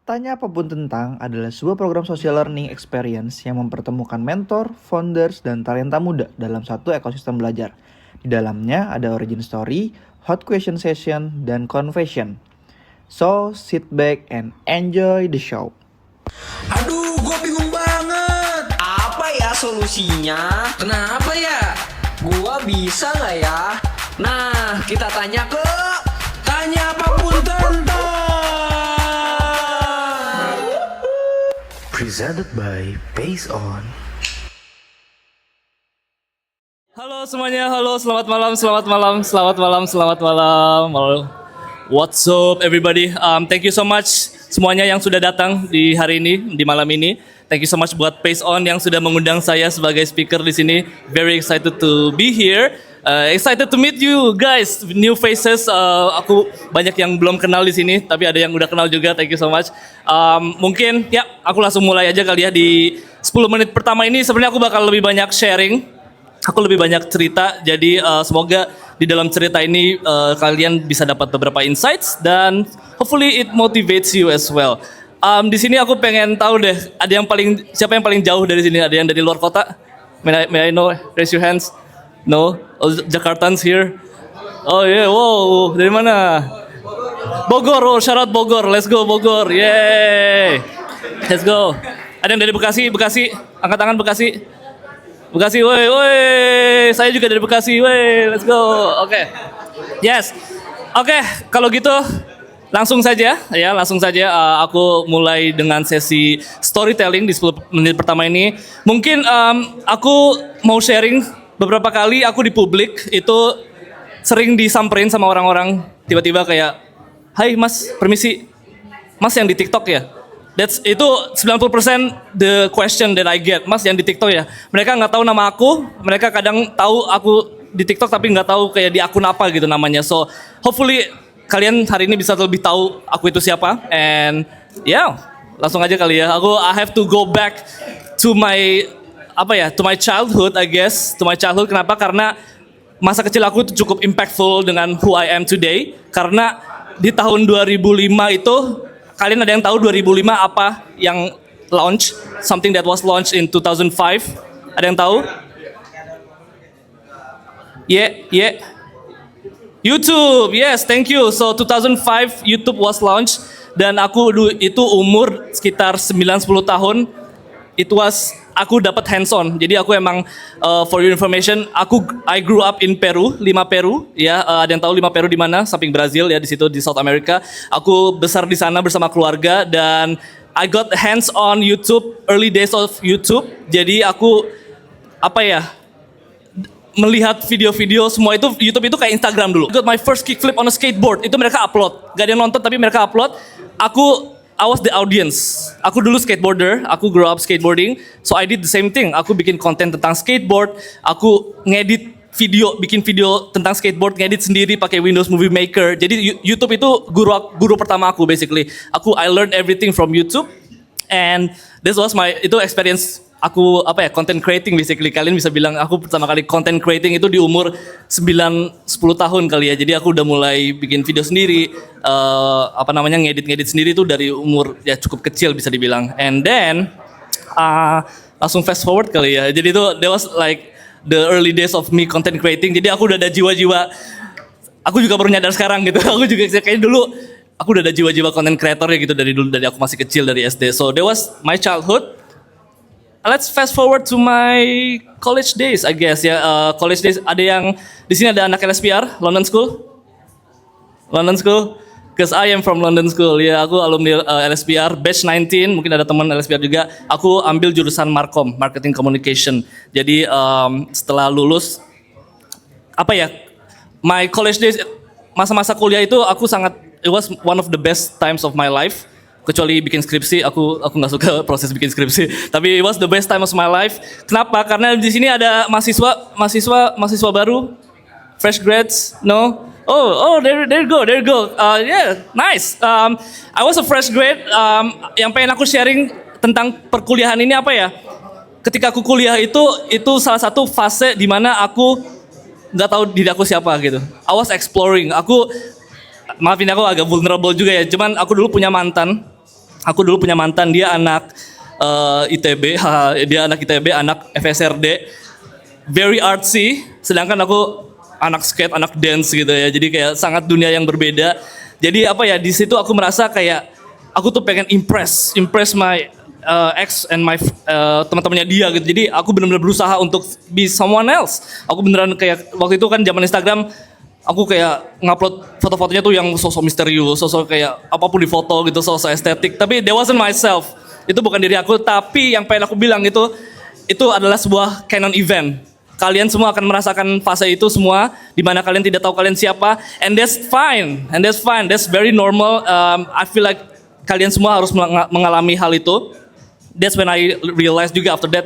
Tanya Apapun Tentang adalah sebuah program social learning experience yang mempertemukan mentor, founders, dan talenta muda dalam satu ekosistem belajar. Di dalamnya ada origin story, hot question session, dan confession. So, sit back and enjoy the show. Aduh, gue bingung banget. Apa ya solusinya? Kenapa ya? Gua bisa nggak ya? Nah, kita tanya ke Tanya Apapun Tentang. Presented by Pace On. Halo semuanya, halo, selamat malam. Halo. What's up everybody? Thank you so much semuanya yang sudah datang di hari ini, di malam ini. Thank you so much buat Pace On yang sudah mengundang saya sebagai speaker di sini. Very excited to be here. Excited to meet you guys, new faces. Aku banyak yang belum kenal di sini, tapi ada yang udah kenal juga. Thank you so much. Mungkin ya, aku langsung mulai aja kali ya di 10 menit pertama ini. Sebenarnya aku bakal lebih banyak sharing. Aku lebih banyak cerita, jadi semoga di dalam cerita ini kalian bisa dapat beberapa insights dan hopefully it motivates you as well. Di sini aku pengen tahu deh, siapa yang paling jauh dari sini? Ada yang dari luar kota? May I know? Raise your hands. No? Oh, Jakartans here. Oh yeah, wow, dari mana? Bogor, oh syarat Bogor, let's go Bogor, yay. Let's go. Ada yang dari Bekasi, angkat tangan Bekasi. Bekasi, woi, saya juga dari Bekasi, woi, let's go. Oke. Yes. Oke, kalau gitu langsung saja aku mulai dengan sesi storytelling di 10 menit pertama ini. Mungkin aku mau sharing beberapa kali aku di publik itu sering disamperin sama orang-orang tiba-tiba kayak, "Hai Mas, permisi. Mas yang di TikTok ya?" Itu 90% the question that I get. Mas yang di TikTok ya? Mereka nggak tahu nama aku, mereka kadang tahu aku di TikTok tapi nggak tahu kayak di akun apa gitu namanya. So hopefully kalian hari ini bisa lebih tahu aku itu siapa. And yeah, langsung aja kali ya. I have to go back to my childhood I guess. To my childhood, kenapa? Karena masa kecil aku itu cukup impactful dengan who I am today. Karena di tahun 2005 itu, kalian ada yang tahu 2005 apa yang launch? Something that was launched in 2005. Ada yang tahu? Yeah. YouTube, yes, thank you. So 2005 YouTube was launched dan aku itu umur sekitar 9-10 tahun. Aku dapat hands on. Jadi aku emang for your information, I grew up in Peru, Lima Peru, ya. Ada yang tahu Lima Peru di mana? Samping Brazil ya, di situ di South America. Aku besar di sana bersama keluarga dan I got hands on YouTube, early days of YouTube. Jadi aku melihat video-video semua itu, YouTube itu kayak Instagram dulu. Got my first kickflip on a skateboard, itu mereka upload. Gak ada yang nonton tapi mereka upload. I was the audience. Aku dulu skateboarder, aku grow up skateboarding. So I did the same thing. Aku bikin konten tentang skateboard, aku ngedit video, bikin video tentang skateboard, ngedit sendiri pakai Windows Movie Maker. Jadi YouTube itu guru pertama aku basically. I learned everything from YouTube. And this was itu experience aku content creating basically. Kalian bisa bilang aku pertama kali content creating itu di umur 9-10 tahun kali ya. Jadi aku udah mulai bikin video sendiri, ngedit sendiri itu dari umur ya cukup kecil bisa dibilang. And then langsung fast forward kali ya. Jadi itu that was like the early days of me content creating. Jadi aku udah ada jiwa-jiwa, aku juga baru nyadar sekarang gitu. Aku juga kayak dulu aku udah ada jiwa-jiwa content creator ya gitu dari dulu, dari aku masih kecil, dari SD. So that was my childhood. Let's fast forward to my college days, I guess ya. College days, ada yang di sini ada anak LSPR, London School, cause I am from London School. Ya, aku alumni LSPR, batch 19. Mungkin ada teman LSPR juga. Aku ambil jurusan Markom, Marketing Communication. Jadi setelah lulus, my college days, masa-masa kuliah itu it was one of the best times of my life. Kecuali bikin skripsi, aku nggak suka proses bikin skripsi. Tapi it was the best time of my life. Kenapa? Karena di sini ada mahasiswa baru, fresh grads, no? Oh, there you go. Yeah, nice. I was a fresh grad. Yang pengen aku sharing tentang perkuliahan ini apa ya? Ketika aku kuliah itu salah satu fase di mana aku nggak tahu diri aku siapa gitu. I was exploring. Maafin aku agak vulnerable juga ya. Cuman aku dulu punya mantan. Aku dulu punya mantan, dia anak ITB, dia anak ITB, anak FSRD, very artsy, sedangkan aku anak skate, anak dance gitu ya. Jadi kayak sangat dunia yang berbeda. Jadi apa ya, di situ aku merasa kayak aku tuh pengen impress my ex and my teman-temannya dia gitu. Jadi aku benar-benar berusaha untuk be someone else. Aku beneran kayak waktu itu kan zaman Instagram, aku kayak ngupload foto-fotonya tuh yang sosok misterius, sosok kayak apapun di foto gitu, sosok estetik. Tapi that wasn't myself. Itu bukan diri aku, tapi yang pengen aku bilang itu adalah sebuah canon event. Kalian semua akan merasakan fase itu semua, di mana kalian tidak tahu kalian siapa, and that's fine, that's very normal. I feel like kalian semua harus mengalami hal itu. That's when I realized juga after that,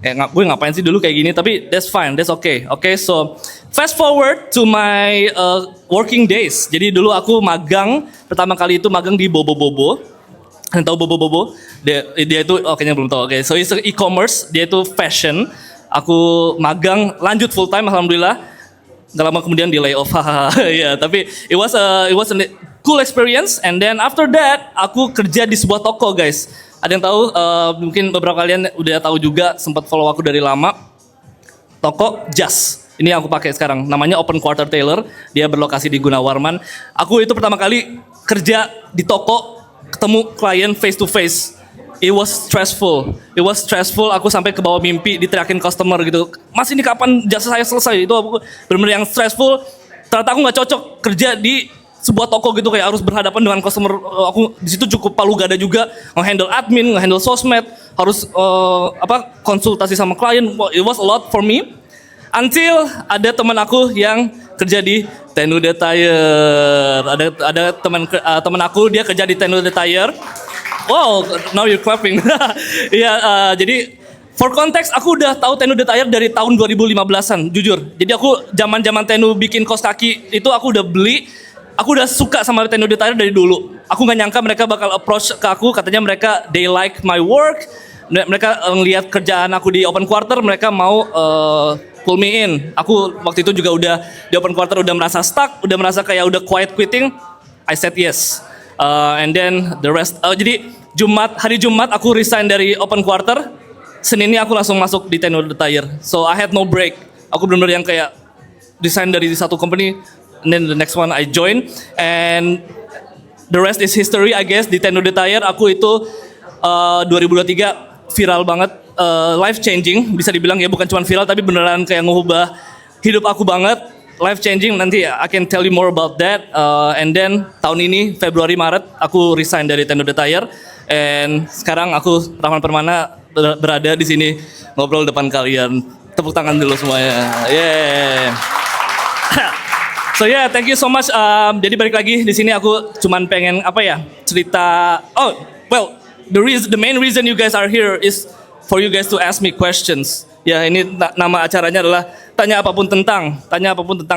gue ngapain sih dulu kayak gini, tapi that's fine, that's okay. Okay, so fast forward to my working days. Jadi dulu aku magang, pertama kali itu magang di Bobo Bobo. Kalian tahu Bobo Bobo? Dia itu, kayaknya belum tahu. Okay, so it's e-commerce, dia itu fashion. Aku magang, lanjut full time, alhamdulillah. Gak lama kemudian di layoff, ya. Tapi it was a cool experience. And then after that, aku kerja di sebuah toko, guys. Ada yang tahu? Mungkin beberapa kalian udah tahu juga, sempat follow aku dari lama. Toko Jas. Ini yang aku pakai sekarang. Namanya Open Quarter Tailor. Dia berlokasi di Gunawarman. Aku itu pertama kali kerja di toko, ketemu klien face to face. It was stressful. Aku sampai ke bawah mimpi diteriakin customer gitu. Mas, ini kapan jasa saya selesai? Itu aku benar-benar yang stressful. Ternyata aku nggak cocok kerja di sebuah toko gitu, kayak harus berhadapan dengan customer. Aku di situ cukup palu gada juga, nge-handle admin, nge-handle sosmed, harus konsultasi sama klien. It was a lot for me. Until ada teman aku yang kerja di Tenude Tire. Ada teman aku, dia kerja di Tenude Tire. Wow, now you're clapping. Iya, jadi for context, aku udah tahu Tenude Tire dari tahun 2015-an, jujur. Jadi aku zaman-zaman Tenu bikin kaos kaki itu aku udah beli. Aku udah suka sama Tenude Tire dari dulu. Aku nggak nyangka mereka bakal approach ke aku, katanya mereka they like my work. Mereka ngelihat kerjaan aku di Open Quarter, mereka mau pull me in. Aku waktu itu juga udah di Open Quarter udah merasa stuck, udah merasa kayak udah quiet quitting. I said yes. And then the rest. Jadi hari Jumat aku resign dari Open Quarter. Seninnya aku langsung masuk di Tenude Tire. So I had no break. Aku benar-benar yang kayak resign dari satu company, and then the next one I join. And the rest is history, I guess. Di Tenude Tire aku itu 2023 viral banget, life changing bisa dibilang ya, bukan cuma viral tapi beneran kayak ngubah hidup aku banget. Life changing, nanti I can tell you more about that. And then tahun ini Februari Maret aku resign dari Tenude Tire, and sekarang aku Rahman Permana berada di sini ngobrol depan kalian. Tepuk tangan dulu semuanya. Yeah. So yeah, thank you so much. Jadi balik lagi di sini aku cuman pengen cerita. Oh well, the main reason you guys are here is for you guys to ask me questions. Ya, ini nama acaranya adalah tanya apapun tentang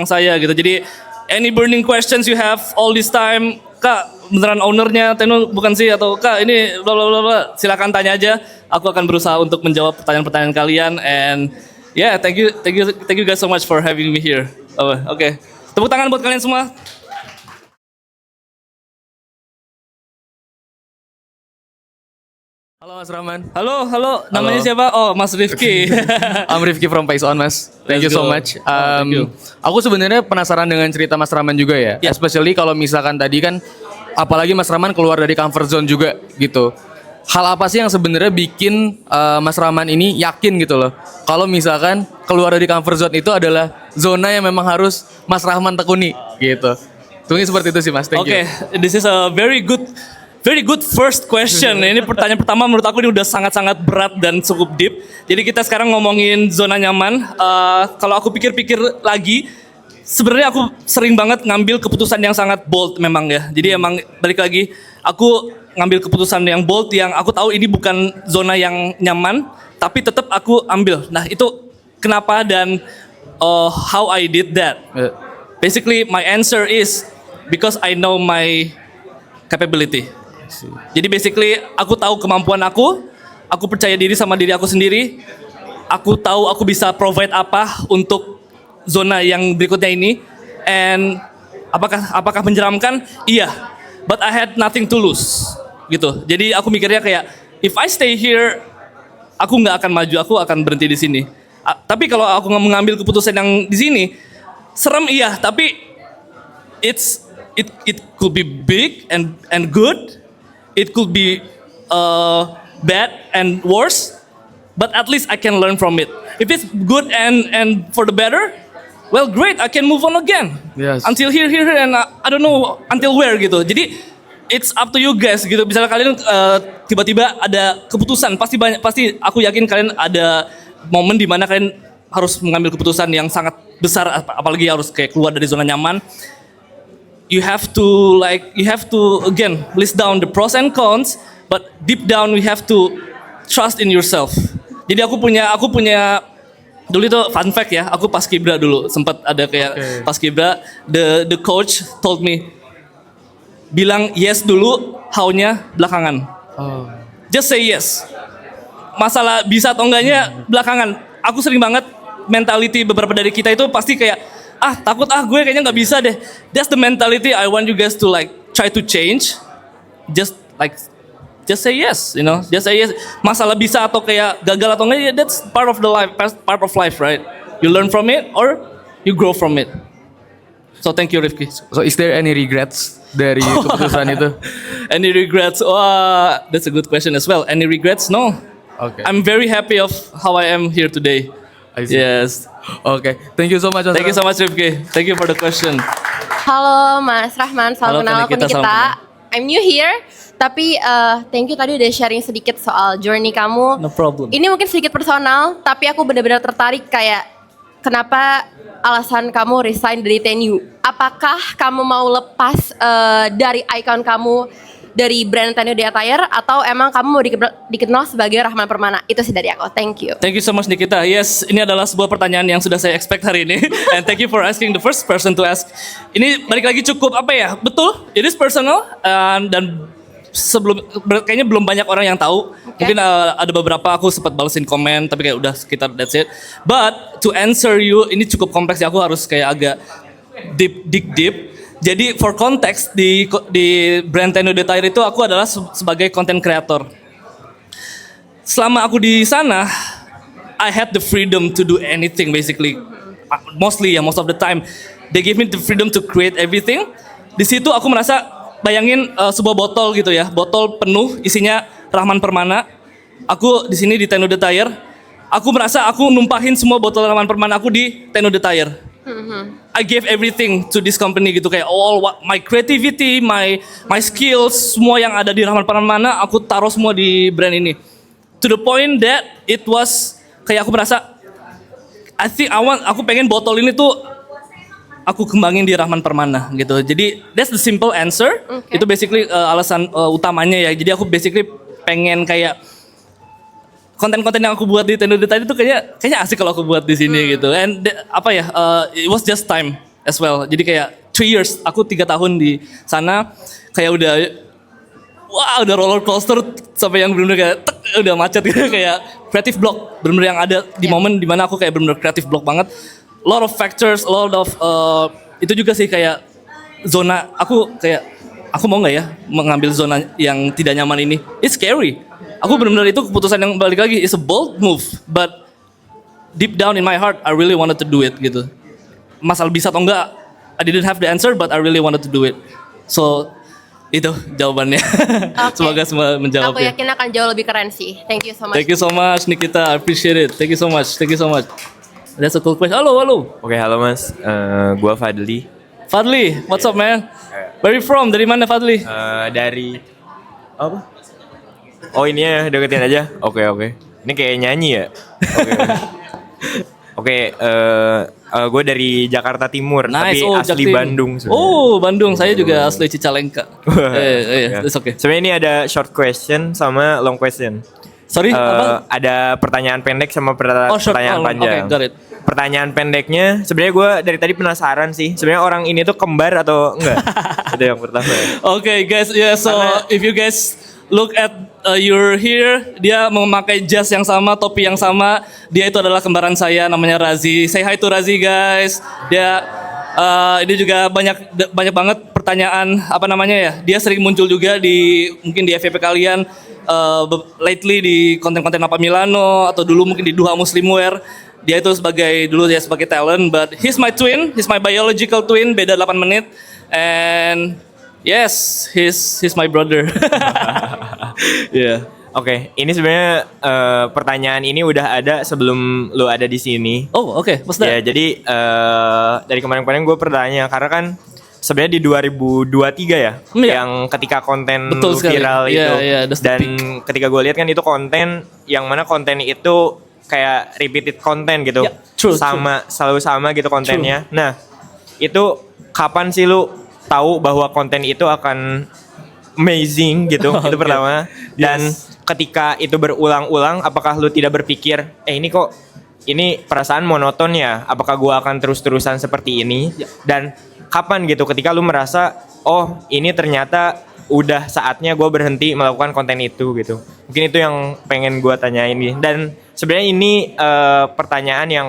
saya gitu. Jadi any burning questions you have all this time, Kak beneran ownernya Tenu bukan sih, atau Kak ini bla bla bla, silakan tanya aja. Aku akan berusaha untuk menjawab pertanyaan-pertanyaan kalian. And yeah, thank you guys so much for having me here. Oke. Tepuk tangan buat kalian semua. Halo Mas Rahman. Halo. Namanya siapa? Oh, Mas Rifki. I'm Rifki from Pays On, Mas. Thank you so much. Thank you. Aku sebenarnya penasaran dengan cerita Mas Rahman juga ya. Yeah. Especially kalau misalkan tadi kan, apalagi Mas Rahman keluar dari comfort zone juga gitu. Hal apa sih yang sebenarnya bikin Mas Rahman ini yakin gitu loh, kalau misalkan keluar dari comfort zone itu adalah zona yang memang harus Mas Rahman tekuni gitu. Mungkin seperti itu sih Mas. Thank you. Okay, this is a very good first question. Ini pertanyaan pertama menurut aku ini udah sangat-sangat berat dan cukup deep. Jadi kita sekarang ngomongin zona nyaman. Kalau aku pikir-pikir lagi, sebenarnya aku sering banget ngambil keputusan yang sangat bold memang ya. Jadi emang balik lagi, aku ngambil keputusan yang bold yang aku tahu ini bukan zona yang nyaman, tapi tetap aku ambil. Nah itu kenapa dan how I did that. Basically my answer is because I know my capability. Jadi basically aku tahu kemampuan aku percaya diri sama diri aku sendiri, aku tahu aku bisa provide apa untuk zona yang berikutnya ini. And apakah menyeramkan? Iya, but I had nothing to lose. gitu. Jadi aku mikirnya kayak if I stay here, aku nggak akan maju, aku akan berhenti di sini. Tapi kalau aku mengambil keputusan yang di sini, serem iya, tapi it could be big and good, it could be bad and worse, but at least I can learn from it. If it's good and for the better, well great, I can move on again. Yes. Until here and I don't know until where gitu. Jadi it's up to you guys gitu. Misalnya kalian tiba-tiba ada keputusan, pasti aku yakin kalian ada momen di mana kalian harus mengambil keputusan yang sangat besar, apalagi harus kayak keluar dari zona nyaman. You have to again list down the pros and cons, but deep down we have to trust in yourself. Jadi aku punya dulu itu fun fact ya, aku pas kibra dulu sempat ada kayak pas kibra the coach told me bilang yes dulu, how-nya belakangan. Just say yes. Masalah bisa atau enggaknya belakangan. Aku sering banget mentality beberapa dari kita itu pasti kayak takut gue kayaknya nggak bisa deh. That's the mentality I want you guys to like try to change. Just say yes, you know. Just say yes. Masalah bisa atau kayak gagal atau enggak, that's part of life, right? You learn from it or you grow from it. So thank you, Rifki. So is there any regrets dari keputusan itu? Any regrets? That's a good question as well. Any regrets? No. Okay. I'm very happy of how I am here today. I see. Yes. Okay. Thank you so much. Thank you so much, Rifki. Thank you for the question. Halo Mas Rahman, Halo, salam kenal, aku Nikita, salam Nikita. kenal. I'm new here, tapi thank you tadi udah sharing sedikit soal journey kamu. No problem. Ini mungkin sedikit personal, tapi aku benar-benar tertarik kayak kenapa alasan kamu resign dari TNU. Apakah kamu mau lepas dari icon kamu dari brand TNU Attire atau emang kamu mau dikenal sebagai Rahman Permana? Itu sih dari aku. Thank you. Thank you so much, Nikita. Yes, ini adalah sebuah pertanyaan yang sudah saya expect hari ini. And thank you for asking the first person to ask. Ini balik lagi cukup apa ya? Betul, it is personal dan kayaknya belum banyak orang yang tahu. Okay. Mungkin ada beberapa aku sempat balesin komen, tapi kayak udah sekitar that's it. But to answer you, ini cukup kompleks ya. Aku harus kayak agak deep. Jadi for context di brand TNU Attire itu aku adalah sebagai content creator. Selama aku di sana, I had the freedom to do anything basically. Most of the time, they give me the freedom to create everything. Di situ aku merasa, bayangin sebuah botol gitu ya, botol penuh isinya Rahman Permana. Aku di sini di TNU Attire, aku merasa aku numpahin semua botol Rahman Permana aku di TNU Attire. I gave everything to this company gitu, kayak my creativity, my skills, semua yang ada di Rahman Permana aku taruh semua di brand ini. To the point that it was kayak aku merasa aku pengen botol ini tuh aku kembangin di Rahman Permana gitu. Jadi that's the simple answer. Okay. Itu basically alasan utamanya ya. Jadi aku basically pengen kayak konten-konten yang aku buat di TNU Attire itu kayaknya asik kalau aku buat di sini gitu. And it was just time as well. Jadi kayak 3 years, aku 3 tahun di sana kayak udah roller coaster sampai yang benar-benar kayak udah macet gitu, kayak creative block benar-benar yang ada di momen dimana aku kayak benar-benar creative block banget. Lot of factors, itu juga sih kayak zona aku mau nggak ya mengambil zona yang tidak nyaman ini? It's scary. Aku benar-benar itu keputusan yang balik lagi, it's a bold move, but deep down in my heart I really wanted to do it gitu. Masalah bisa atau enggak, I didn't have the answer, but I really wanted to do it. So itu jawabannya. Okay. Semoga semua menjawab. Aku yakin akan jauh lebih keren sih. Thank you so much. Thank you so much, Nikita. I appreciate it. Thank you so much. That's a cool question. Halo. Oke, halo Mas. Gua Fadli. Fadli, what's up man? Where you from? Dari mana Fadli? Dari apa? Oh ini ya, deketin aja. Oke. Ini kayak nyanyi ya. Oke. Gue dari Jakarta Timur, Nice. tapi asli Jaktim. Bandung. Sebenarnya. Oh, Bandung. Saya juga asli Cicalengka. It's okay. Sebenarnya ini ada short question sama long question. Sorry, apa? Ada pertanyaan pendek sama Short. pertanyaan panjang. Okay, got it. Pertanyaan pendeknya, sebenarnya gue dari tadi penasaran sih. Sebenarnya orang ini tuh kembar atau enggak? Itu yang pertama. Okay guys, yeah, so if you guys look at you're here, dia memakai jas yang sama, topi yang sama. Dia itu adalah kembaran saya, namanya Razi. Say hi to Razi guys. Dia ini juga banyak banget pertanyaan apa namanya ya, dia sering muncul juga di mungkin di FYP kalian, lately di konten-konten apa Milano atau dulu mungkin di Duha Muslimwear. Dia itu dulu dia sebagai talent, but he's my twin, he's my biological twin, beda 8 menit, and yes, he's my brother. Yeah. Oke, ini sebenarnya pertanyaan ini udah ada sebelum lu ada di sini. Oh, oke. What's that? Ya, jadi dari kemarin-kemarin gue bertanya karena kan sebenarnya di 2023 ya, Iya. yang ketika konten Betul lu sekali. viral Iya, itu, iya, that's the dan peak. ketika gue lihat kan itu konten yang mana konten itu kayak repeated konten gitu, Ya, true, selalu sama gitu kontennya. Nah, itu kapan sih lu tahu bahwa konten itu akan amazing gitu? Itu Oke. pertama. Dan ketika itu berulang-ulang, apakah lu tidak berpikir, ini perasaan monoton ya? Apakah gua akan terus-terusan seperti ini? Dan kapan gitu ketika lu merasa, oh ini ternyata udah saatnya gue berhenti melakukan konten itu gitu. Mungkin itu yang pengen gue tanyain nih. Dan sebenarnya ini pertanyaan yang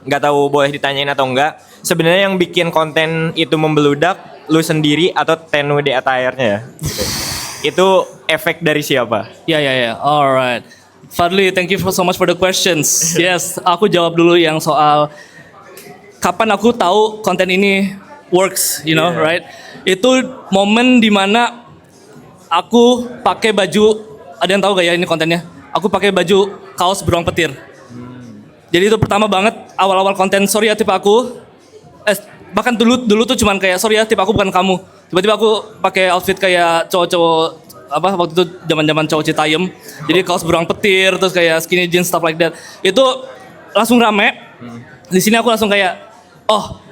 nggak tahu boleh ditanyain atau enggak. Sebenarnya yang bikin konten itu membeludak lu sendiri atau Tenu de Attire-nya ya? Gitu. Itu efek dari siapa? Ya. Alright. Fadli, thank you so much for the questions. Yes, aku jawab dulu yang soal kapan aku tahu konten ini works, you know, Yeah. right? Itu momen dimana aku pakai baju, ada yang tahu gak ya ini kontennya? Aku pakai baju kaos beruang petir. Jadi itu pertama banget awal-awal konten sorry ya tipe aku. Bahkan dulu tuh cuman kayak sorry ya tipe aku bukan kamu. Tiba-tiba aku pakai outfit kayak cowok-cowok apa waktu itu zaman-zaman cowok Citayam. Jadi kaos beruang petir terus kayak skinny jeans stuff like that. Itu langsung rame. Di sini aku langsung kayak oh,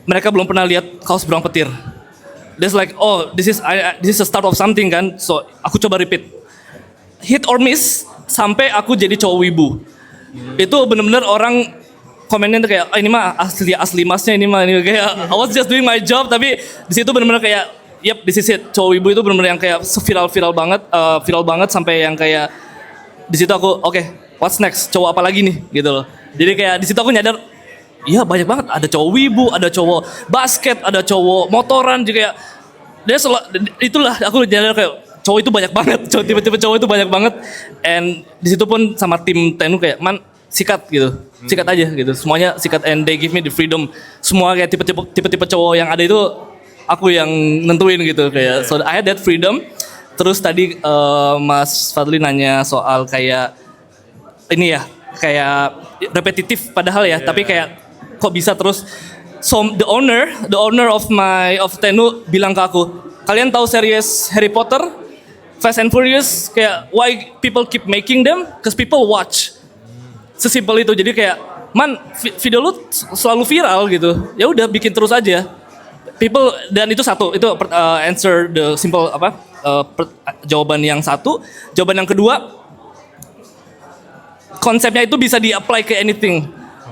mereka belum pernah lihat kaos beruang petir. There's like, oh, this is a start of something kan. So, aku coba repeat. Hit or miss sampai aku jadi cowok wibu. Itu bener-bener orang komennya tuh kayak, oh, ini mah asli masnya ini mah ini kayak I was just doing my job tapi di situ bener-bener kayak, yep, this is it. Cowok wibu itu bener-bener yang kayak viral banget sampai yang kayak di situ aku, oke, what's next? Cowok apa lagi nih gitu loh. Jadi kayak di situ aku nyadar iya banyak banget, ada cowok wibu, ada cowok basket, ada cowok motoran juga ya. Itulah aku nyadar kayak cowok itu banyak banget, tipe-tipe cowok itu banyak banget. And di situ pun sama tim Tenu kayak man sikat gitu, sikat aja gitu. Semuanya sikat and they give me the freedom. Semua kayak tipe-tipe cowok yang ada itu aku yang nentuin gitu kayak. So I had that freedom. Terus tadi Mas Fadli nanya soal kayak ini ya, kayak repetitif padahal ya, tapi kayak kok bisa terus. So the owner of Tenu bilang ke aku, kalian tahu series Harry Potter, Fast and Furious, kayak why people keep making them? Cause people watch. Sesimpel itu. Jadi kayak man video lu selalu viral gitu. Ya udah bikin terus aja. People, dan itu satu, itu answer the simple jawaban yang satu. Jawaban yang kedua, konsepnya itu bisa di-apply ke anything.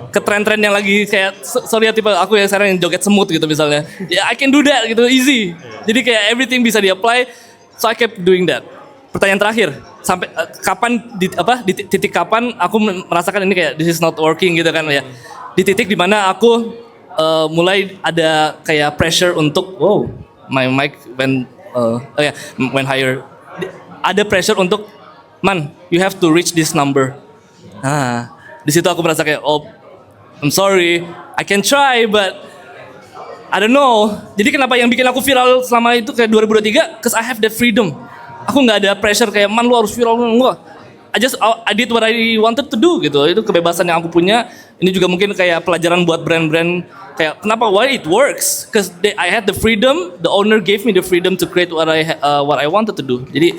Ke tren-tren yang lagi kayak sorry ya tipe aku yang sekarang yang joget semut gitu misalnya. Ya I can do that gitu, easy. Jadi kayak everything bisa di-apply. So I kept doing that. Pertanyaan terakhir, sampai kapan di titik kapan aku merasakan ini kayak this is not working gitu kan ya. Di titik dimana aku mulai ada kayak pressure untuk my mic when higher. Ada pressure untuk man, you have to reach this number. Nah, di situ aku merasa kayak I'm sorry, I can try but I don't know. Jadi kenapa yang bikin aku viral selama itu kayak 2023? Cause I have that freedom. Aku nggak ada pressure kayak man lu harus viral enggak. I did what I wanted to do gitu. Itu kebebasan yang aku punya. Ini juga mungkin kayak pelajaran buat brand-brand kayak kenapa why it works? Cause I had the freedom. The owner gave me the freedom to create what I wanted to do. Jadi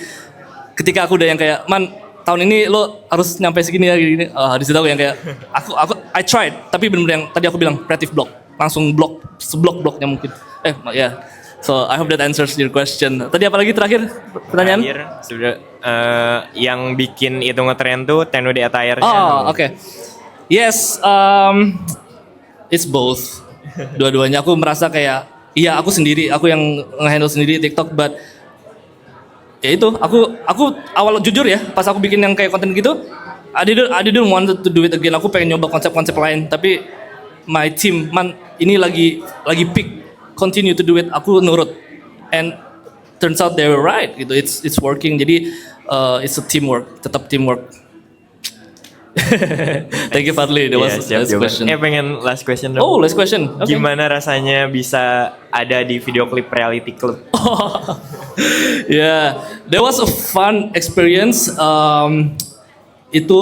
ketika aku udah yang kayak man tahun ini lo harus nyampe segini ya gini. Di situ aku yang kayak I tried tapi benar-benar yang tadi aku bilang creative block. Langsung seblok-bloknya mungkin. So I hope that answers your question. Tadi apa lagi terakhir pertanyaan? Terakhir, sudah yang bikin itu ngetrend tuh Tenu de Attire-nya. Oh, oke. Yes, it's both. Dua-duanya aku merasa kayak iya aku sendiri, aku yang nge-handle sendiri TikTok, but ya itu aku awal jujur ya pas aku bikin yang kayak konten gitu I didn't want to do it again. Aku pengen nyoba konsep-konsep lain tapi my team man ini lagi peak, continue to do it, aku nurut and turns out they were right gitu. It's working. Jadi it's a teamwork, tetap teamwork. Thank you Fadli. That was Iya, siap, last jawaban. question. Pengen last question dong. Oh, last question. Okay. Gimana rasanya bisa ada di video klip Reality Club? Yeah, that was a fun experience. Itu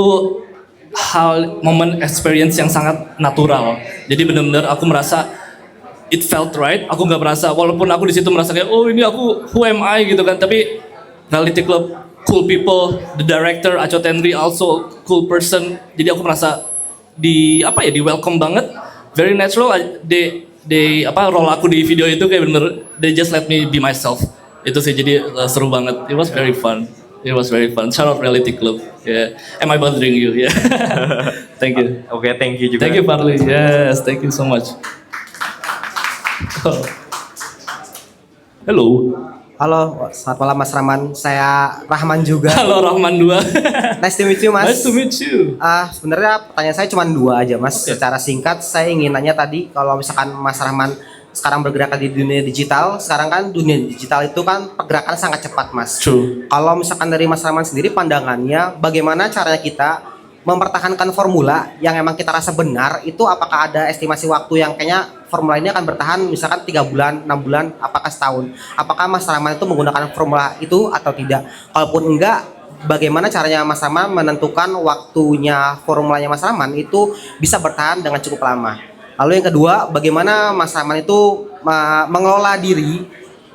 momen experience yang sangat natural. Jadi benar-benar aku merasa it felt right. Aku nggak merasa, walaupun aku di situ merasa kayak, oh ini aku who am I gitu kan. Tapi Reality Club, cool people, the director Aco Tenri also cool person. Jadi aku merasa di welcome banget, very natural. Role aku di video itu kayak bener, they just let me be myself. Itu sih jadi seru banget. It was very fun. Shout out Reality Club. Yeah. Am I bothering you? Yeah. Thank you. Oke, thank you juga. Thank you Farli. Yes, thank you so much. Hello. Halo, selamat malam Mas Rahman. Saya Rahman juga. Halo Rahman 2. Nice to meet you, Mas. Nice to meet you. Sebenarnya pertanyaan saya cuma 2 aja, Mas. Okay. Secara singkat, saya ingin nanya tadi kalau misalkan Mas Rahman sekarang bergerak di dunia digital, sekarang kan dunia digital itu kan pergerakan sangat cepat, Mas. True. Kalau misalkan dari Mas Rahman sendiri pandangannya, bagaimana caranya kita mempertahankan formula yang emang kita rasa benar, itu apakah ada estimasi waktu yang kayaknya formula ini akan bertahan misalkan 3 bulan, 6 bulan, apakah setahun? Apakah Mas Rahman itu menggunakan formula itu atau tidak? Kalaupun enggak, bagaimana caranya Mas Rahman menentukan waktunya formulanya Mas Rahman itu bisa bertahan dengan cukup lama? Lalu yang kedua, bagaimana Mas Rahman itu mengelola diri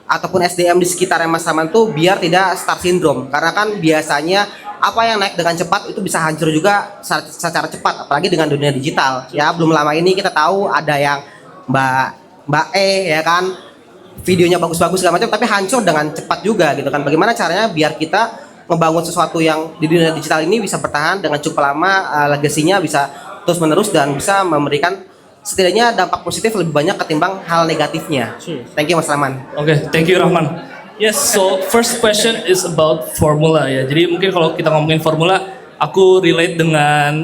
ataupun SDM di sekitarnya Mas Rahman itu biar tidak star syndrome? Karena kan biasanya apa yang naik dengan cepat itu bisa hancur juga secara cepat, apalagi dengan dunia digital. Ya, belum lama ini kita tahu ada yang Mbak E ya kan, videonya bagus-bagus segala macam tapi hancur dengan cepat juga gitu kan. Bagaimana caranya biar kita membangun sesuatu yang di dunia digital ini bisa bertahan dengan cukup lama, legasinya bisa terus menerus dan bisa memberikan setidaknya dampak positif lebih banyak ketimbang hal negatifnya. Thank you Mas Rahman. Okay, thank you Rahman. Yes, so first question is about formula ya. Jadi mungkin kalau kita ngomongin formula, aku relate dengan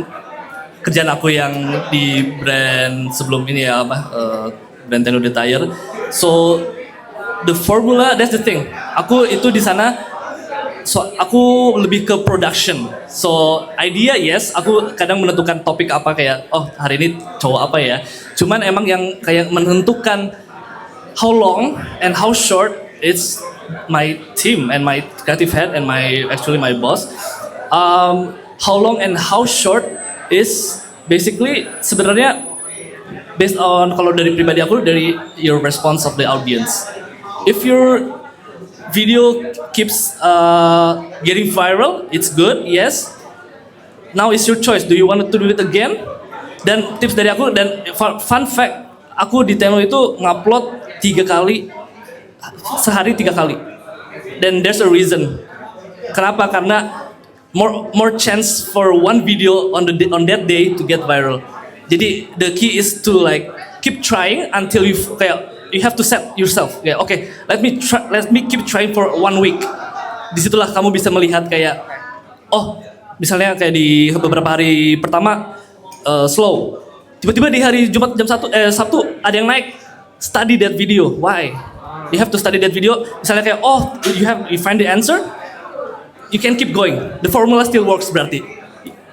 kerjaan aku yang di brand sebelum ini ya brand Tenno de Tire. So the formula, that's the thing. Aku itu di sana, so aku lebih ke production. So idea yes, aku kadang menentukan topik apa kayak, oh hari ini cowok apa ya. Cuman emang yang kayak menentukan how long and how short, it's my team and my creative head and my boss. How long and how short is basically sebenarnya based on, kalau dari pribadi aku, dari your response of the audience. If your video keeps getting viral, it's good, yes. Now it's your choice. Do you want to do it again? Dan tips dari aku, dan fun fact, aku di Tenno itu ngupload 3 kali sehari, 3 kali. Dan there's a reason. Kenapa? Karena more chance for one video on that day to get viral. Jadi the key is to like keep trying until you have to set yourself. Yeah, okay, let me keep trying for 1 week. Disitulah kamu bisa melihat kayak, oh misalnya kayak di beberapa hari pertama slow. Tiba-tiba di hari Jumat jam Sabtu ada yang naik. Study that video. Why? You have to study that video. Misalnya kayak, oh you find the answer, you can keep going. The formula still works berarti.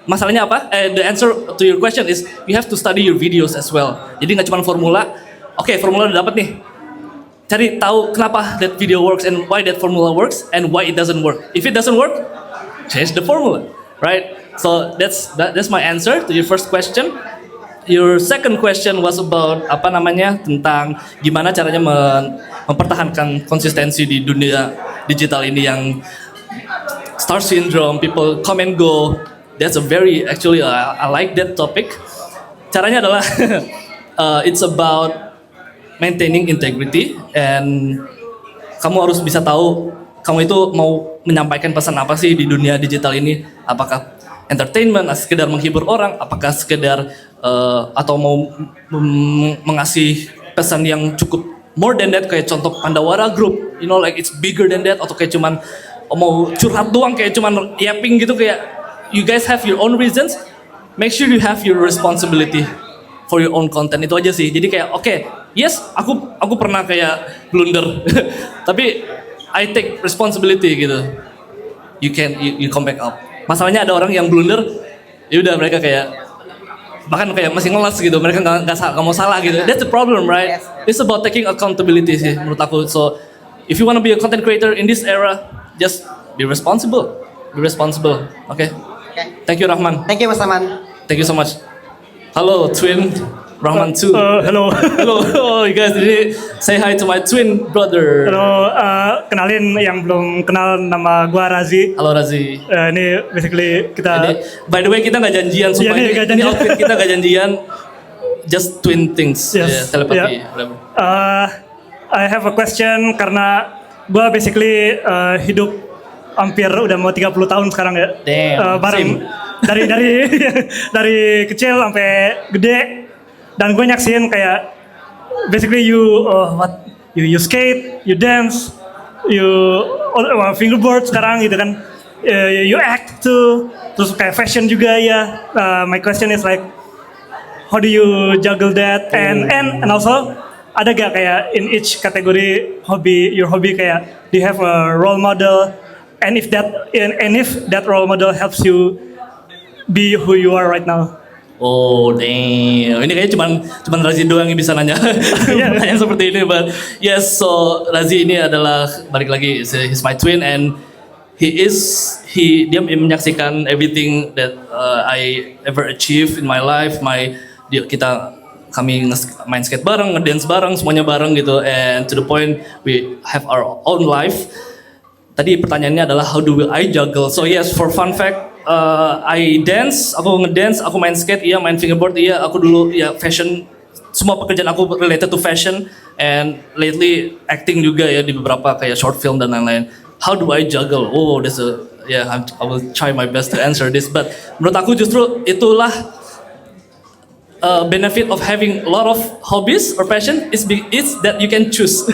Masalahnya apa? The answer to your question is you have to study your videos as well. Jadi nggak cuma formula. Oke, formula udah dapat nih. Cari tahu kenapa that video works and why that formula works and why it doesn't work. If it doesn't work, change the formula, right? So that's my answer to your first question. Your second question was about tentang gimana caranya mempertahankan konsistensi di dunia digital ini yang star syndrome, people come and go. That's a very actually I like that topic. Caranya adalah it's about maintaining integrity, and kamu harus bisa tahu kamu itu mau menyampaikan pesan apa sih di dunia digital ini. Apakah entertainment, sekedar menghibur orang, apakah sekedar atau mau mengasih pesan yang cukup more than that, kayak contoh Pandawara Group, you know, like it's bigger than that, atau kayak cuman mau curhat doang, kayak cuman yapping gitu. Kayak you guys have your own reasons, make sure you have your responsibility for your own content. Itu aja sih. Jadi kayak okay, yes, aku pernah kayak blunder, tapi I take responsibility gitu. You come back up. Masalahnya ada orang yang blunder, ya udah mereka kayak bahkan kayak masih ngeles gitu, mereka nggak mau salah gitu. That's the problem, right? It's about taking accountability sih menurut aku. So if you want to be a content creator in this era, just be responsible. Be responsible. Okay. Thank you Rahman. Thank you Mas Rahman. Thank you so much. Halo twin Rahman 2. Halo. Hello. Oh, you guys, jadi say hi to my twin brother. Halo, kenalin yang belum kenal, nama gua Razi. Halo Razi. Ini basically kita Jadi, by the way kita nggak janjian sumpah, Iya, nih, nggak ini janjian. outfit kita nggak janjian. Just twin things. Yes, Yeah, telepathy. yeah. Whatever. I have a question karena gua basically hidup hampir udah mau 30 tahun sekarang ya. Damn, Bareng dari dari kecil sampai gede, dan gue nyaksin kayak basically you skate, you dance, you fingerboard sekarang gitu kan, you act tuh, terus kayak fashion juga ya. My question is like, how do you juggle that, and also ada gak kayak in each category your hobby kayak do you have a role model, and if that role model helps you be who you are right now? Oh damn, ini kayaknya cuman Razi doang yang bisa nanya pertanyaan seperti ini, but yes, so Razi ini adalah balik lagi, he's my twin and dia menyaksikan everything that I ever achieved in my life, kami main skate bareng, ngedance bareng, semuanya bareng gitu, and to the point we have our own life. Tadi pertanyaannya adalah how do I juggle? So yes, for fun fact, I dance, aku ngedance, aku main skate, iya, main fingerboard, iya, aku dulu ya fashion, semua pekerjaan aku related to fashion, and lately acting juga ya di beberapa kayak short film dan lain-lain. How do I juggle? Oh, I will try my best to answer this, but menurut aku justru itulah benefit of having a lot of hobbies or passion is that you can choose.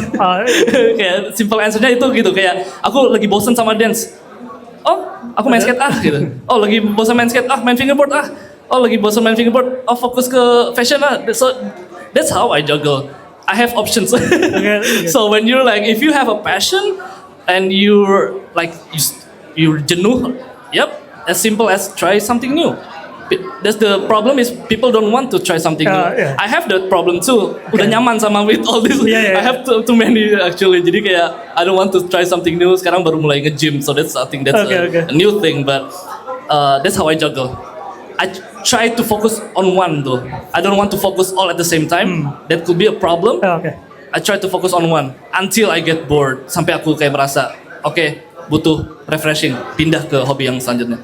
Kayak simple answernya itu gitu, kayak aku lagi bosen sama dance, oh aku main skate gitu. Oh lagi bosen main skate, main fingerboard Oh lagi bosen main fingerboard, fokus ke fashion So that's how I juggle. I have options. So when you're like, if you have a passion and you're like you're jenuh, yep, as simple as try something new. That's the problem is people don't want to try something new. Yeah. I have that problem too. Udah nyaman sama with all this. Yeah. I have too many actually. Jadi kayak I don't want to try something new. Sekarang baru mulai nge-gym. So I think that's a new thing. But that's how I juggle. I try to focus on one though. I don't want to focus all at the same time. That could be a problem. I try to focus on one until I get bored. Sampai aku kayak merasa, okay, butuh refreshing. Pindah ke hobi yang selanjutnya.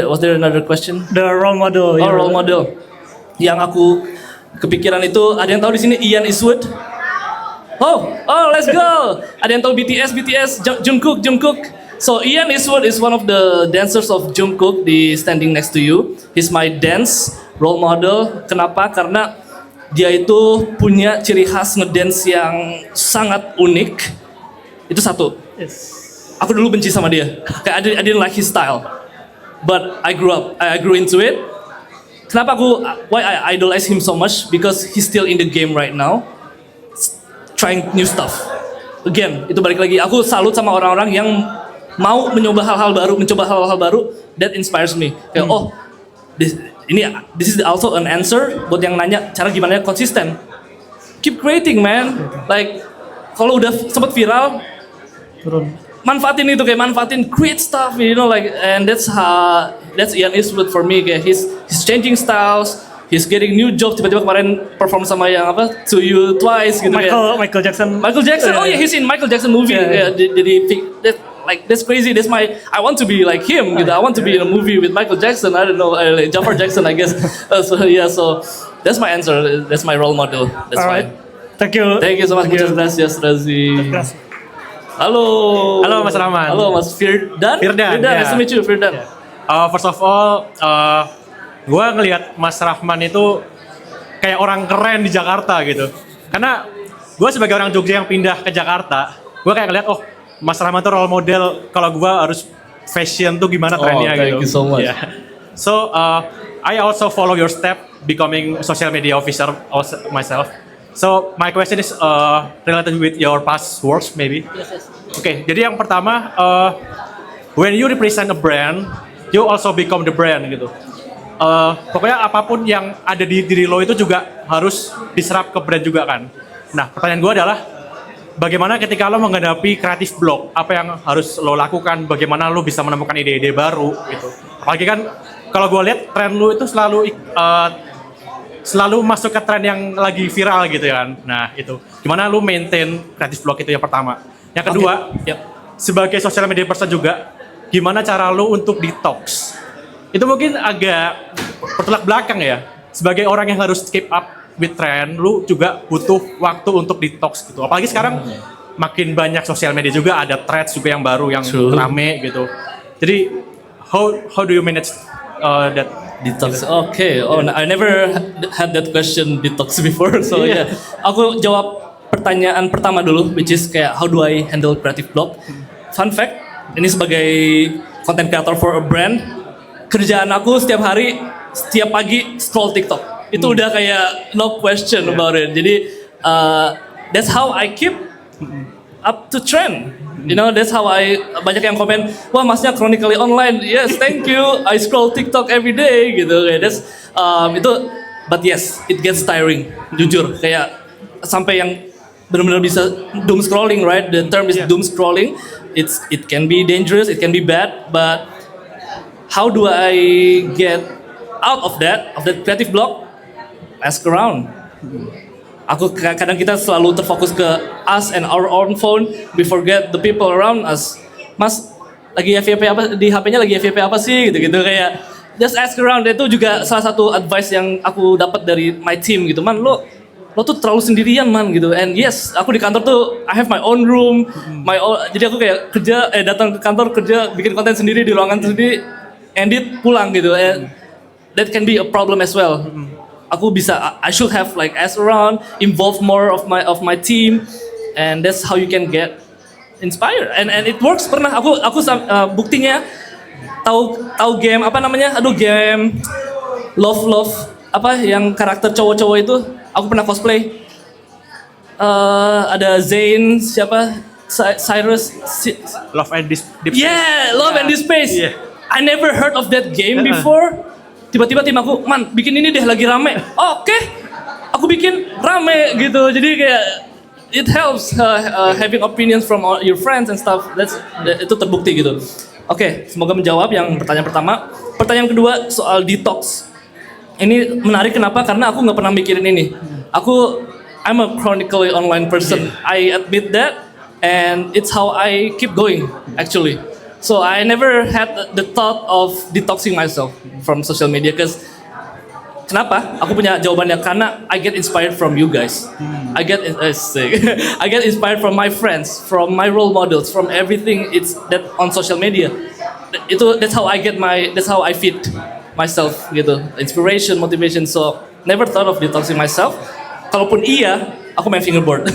Was there another question? The role model. Oh, role model. Yang aku kepikiran itu, ada yang tahu di sini Ian Eastwood? Oh, let's go. Ada yang tahu BTS, Jungkook. So Ian Eastwood is one of the dancers of Jungkook, di standing next to you. He's my dance role model. Kenapa? Karena dia itu punya ciri khas ngedance yang sangat unik. Itu satu. Aku dulu benci sama dia. Kayak I didn't like his style. But I grew into it. Kenapa why I idolize him so much? Because he's still in the game right now, trying new stuff. Again, itu balik lagi. Aku salut sama orang-orang yang mau mencoba hal-hal baru. That inspires me. Kayak this is also an answer buat yang nanya cara gimana konsisten. Keep creating, man. Like kalau udah sempat viral, manfaatin create stuff, and that's Ian Eastwood for me. Kayak he's changing styles, he's getting new jobs. Tiba-tiba kemarin perform sama yang To You Twice gitu. Michael Jackson. Oh yeah, he's in Michael Jackson movie. Jadi that's crazy. I want to be like him gitu. I want to be in a movie with Michael Jackson. I don't know, like Jafar Jackson, I guess. So that's my answer. That's my role model. That's why. Thank you so much. Muchas gracias, Razi. Halo Mas Rahman. Halo Mas Firdan. Nice to meet you, Firdan. First of all, gue ngelihat Mas Rahman itu kayak orang keren di Jakarta gitu. Karena gue sebagai orang Jogja yang pindah ke Jakarta, gue kayak ngeliat, Mas Rahman tuh role model kalau gue harus fashion tuh gimana trennya gitu. Thank you so much. Yeah. So I also follow your step, becoming social media officer myself. So my question is related with your past works maybe. Oke, jadi yang pertama, when you represent a brand, you also become the brand gitu. Pokoknya apapun yang ada di diri lo itu juga harus diserap ke brand juga kan. Nah, pertanyaan gue adalah, bagaimana ketika lo menghadapi creative block, apa yang harus lo lakukan, bagaimana lo bisa menemukan ide-ide baru gitu. Apalagi kan kalau gue lihat tren lo itu selalu masuk ke tren yang lagi viral gitu ya kan. Nah itu, gimana lo maintain creative block itu yang pertama. Yang kedua, sebagai social media person juga, gimana cara lo untuk detox? Itu mungkin agak bertolak belakang ya. Sebagai orang yang harus keep up with trend, lu juga butuh waktu untuk detox gitu. Apalagi sekarang makin banyak sosial media juga, ada threads juga yang baru yang rame gitu. Jadi how do you manage that Detox. Okay. Oh, I never had that question detox before. So yeah. Aku jawab pertanyaan pertama dulu, which is kayak how do I handle creative block? Fun fact, ini sebagai content creator for a brand, kerjaan aku setiap hari, setiap pagi scroll TikTok. Itu udah kayak no question about it. Jadi that's how I keep up to trend. You know, that's how banyak yang komen, wah masnya chronically online. Yes, thank you. I scroll TikTok every day gitu. Kayak that's but yes, it gets tiring. Jujur, kayak sampai yang benar-benar bisa doom scrolling, right? The term is doom scrolling. It can be dangerous, it can be bad, but how do I get out of that creative block? Ask around. Aku kadang kita selalu terfokus ke us and our own phone. We forget the people around us. Mas, lagi FYP apa di HP-nya, lagi FYP apa sih gitu-gitu, kayak just ask around. Itu juga salah satu advice yang aku dapat dari my team gitu. Man, lo tuh terlalu sendirian man gitu. And yes, aku di kantor tuh I have my own room, jadi aku kayak datang ke kantor kerja, bikin konten sendiri di ruangan sendiri, edit, pulang gitu. And that can be a problem as well. Aku I should have like ask around, involve more of my team, and that's how you can get inspired. And it works. Pernah aku buktinya tahu game apa namanya? Game Love apa yang karakter cowok-cowok itu? Aku pernah cosplay. Ada Zayn, siapa? Cyrus. Love and Deep Space? Yeah, Love and Deep Space. Yeah. I never heard of that game before. Tiba-tiba tim aku, man, bikin ini deh, lagi rame. Oke, aku bikin rame gitu. Jadi kayak it helps having opinions from all your friends and stuff. Itu terbukti gitu. Oke, semoga menjawab yang pertanyaan pertama. Pertanyaan kedua soal detox. Ini menarik kenapa? Karena aku nggak pernah mikirin ini. I'm a chronically online person. I admit that, and it's how I keep going actually. So I never had the thought of detoxing myself from social media. Cause kenapa? Aku punya jawabannya. Karena I get inspired from you guys. I get inspired from my friends, from my role models, from everything that on social media. That's how I feed myself gitu. Inspiration, motivation. So never thought of detoxing myself. Kalaupun iya, aku main fingerboard.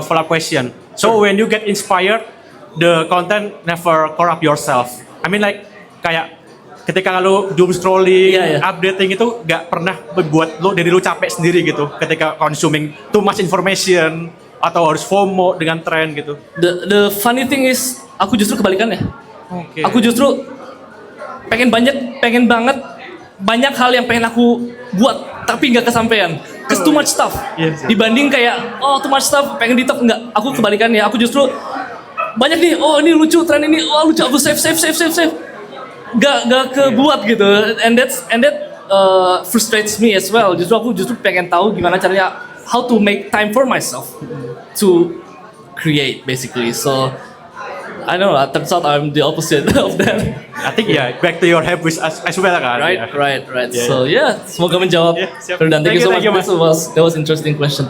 Follow-up question. So when you get inspired, the content never corrupt yourself. I mean like kayak ketika lu doom scrolling, updating itu gak pernah membuat diri lu capek sendiri gitu ketika consuming too much information atau harus FOMO dengan tren gitu. The funny thing is aku justru kebalikannya. Okay. Aku justru pengen banget banyak hal yang pengen aku buat tapi nggak kesampaian. Cause too much stuff. Dibanding kayak too much stuff pengen detox, enggak. Aku kebalikannya. Aku justru banyak nih, ini lucu, tren ini, lucu, aku save. Gak kebuat gitu, and that frustrates me as well. Aku pengen tahu gimana caranya, how to make time for myself to create basically. So I don't know, turns out I'm the opposite of that. I think back to your habits as well kan. Right. So semoga menjawab. Dan thank you so much. That was interesting question.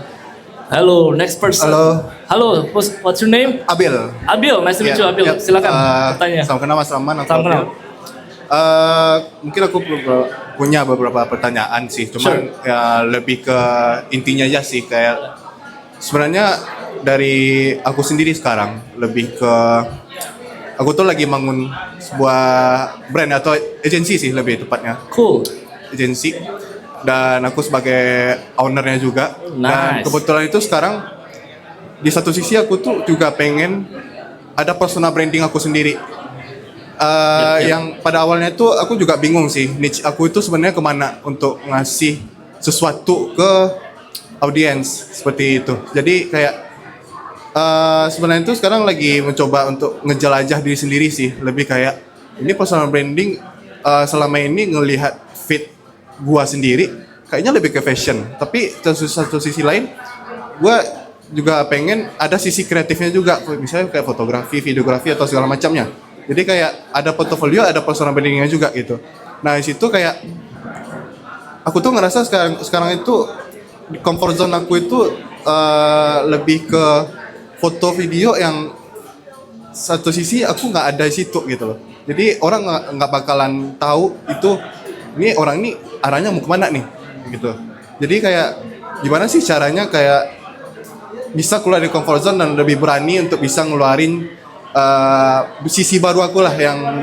Hello, next person. Halo, what's your name? Abil, nice to meet you, Abil. Silakan bertanya. Salam kenal Mas Rahman. Salam kenal. Mungkin aku punya beberapa pertanyaan sih, cuman lebih ke intinya aja sih, kayak sebenarnya dari aku sendiri sekarang lebih ke aku tuh lagi bangun sebuah brand atau agensi sih lebih tepatnya. Cool. Agensi. dan aku sebagai ownernya juga. Dan Nice. kebetulan itu sekarang di satu sisi aku tuh juga pengen ada personal branding aku sendiri. Yang pada awalnya itu aku juga bingung sih niche aku itu sebenarnya kemana untuk ngasih sesuatu ke audiens seperti itu. Jadi kayak sebenarnya itu sekarang lagi mencoba untuk ngejelajah diri sendiri sih. Lebih kayak ini personal branding selama ini ngelihat fit gua sendiri kayaknya lebih ke fashion. Tapi satu sisi lain gua juga pengen ada sisi kreatifnya juga, misalnya kayak fotografi, videografi atau segala macamnya. Jadi kayak ada portofolio, ada personal brandingnya juga gitu. Nah di situ kayak aku tuh ngerasa sekarang itu di comfort zone aku itu lebih ke foto video yang satu sisi aku nggak ada di situ gitu loh. Jadi orang nggak bakalan tahu itu ini orang ini arahnya mau kemana nih gitu. Jadi kayak gimana sih caranya kayak bisa keluar dari comfort zone dan lebih berani untuk bisa ngeluarin sisi baru aku lah yang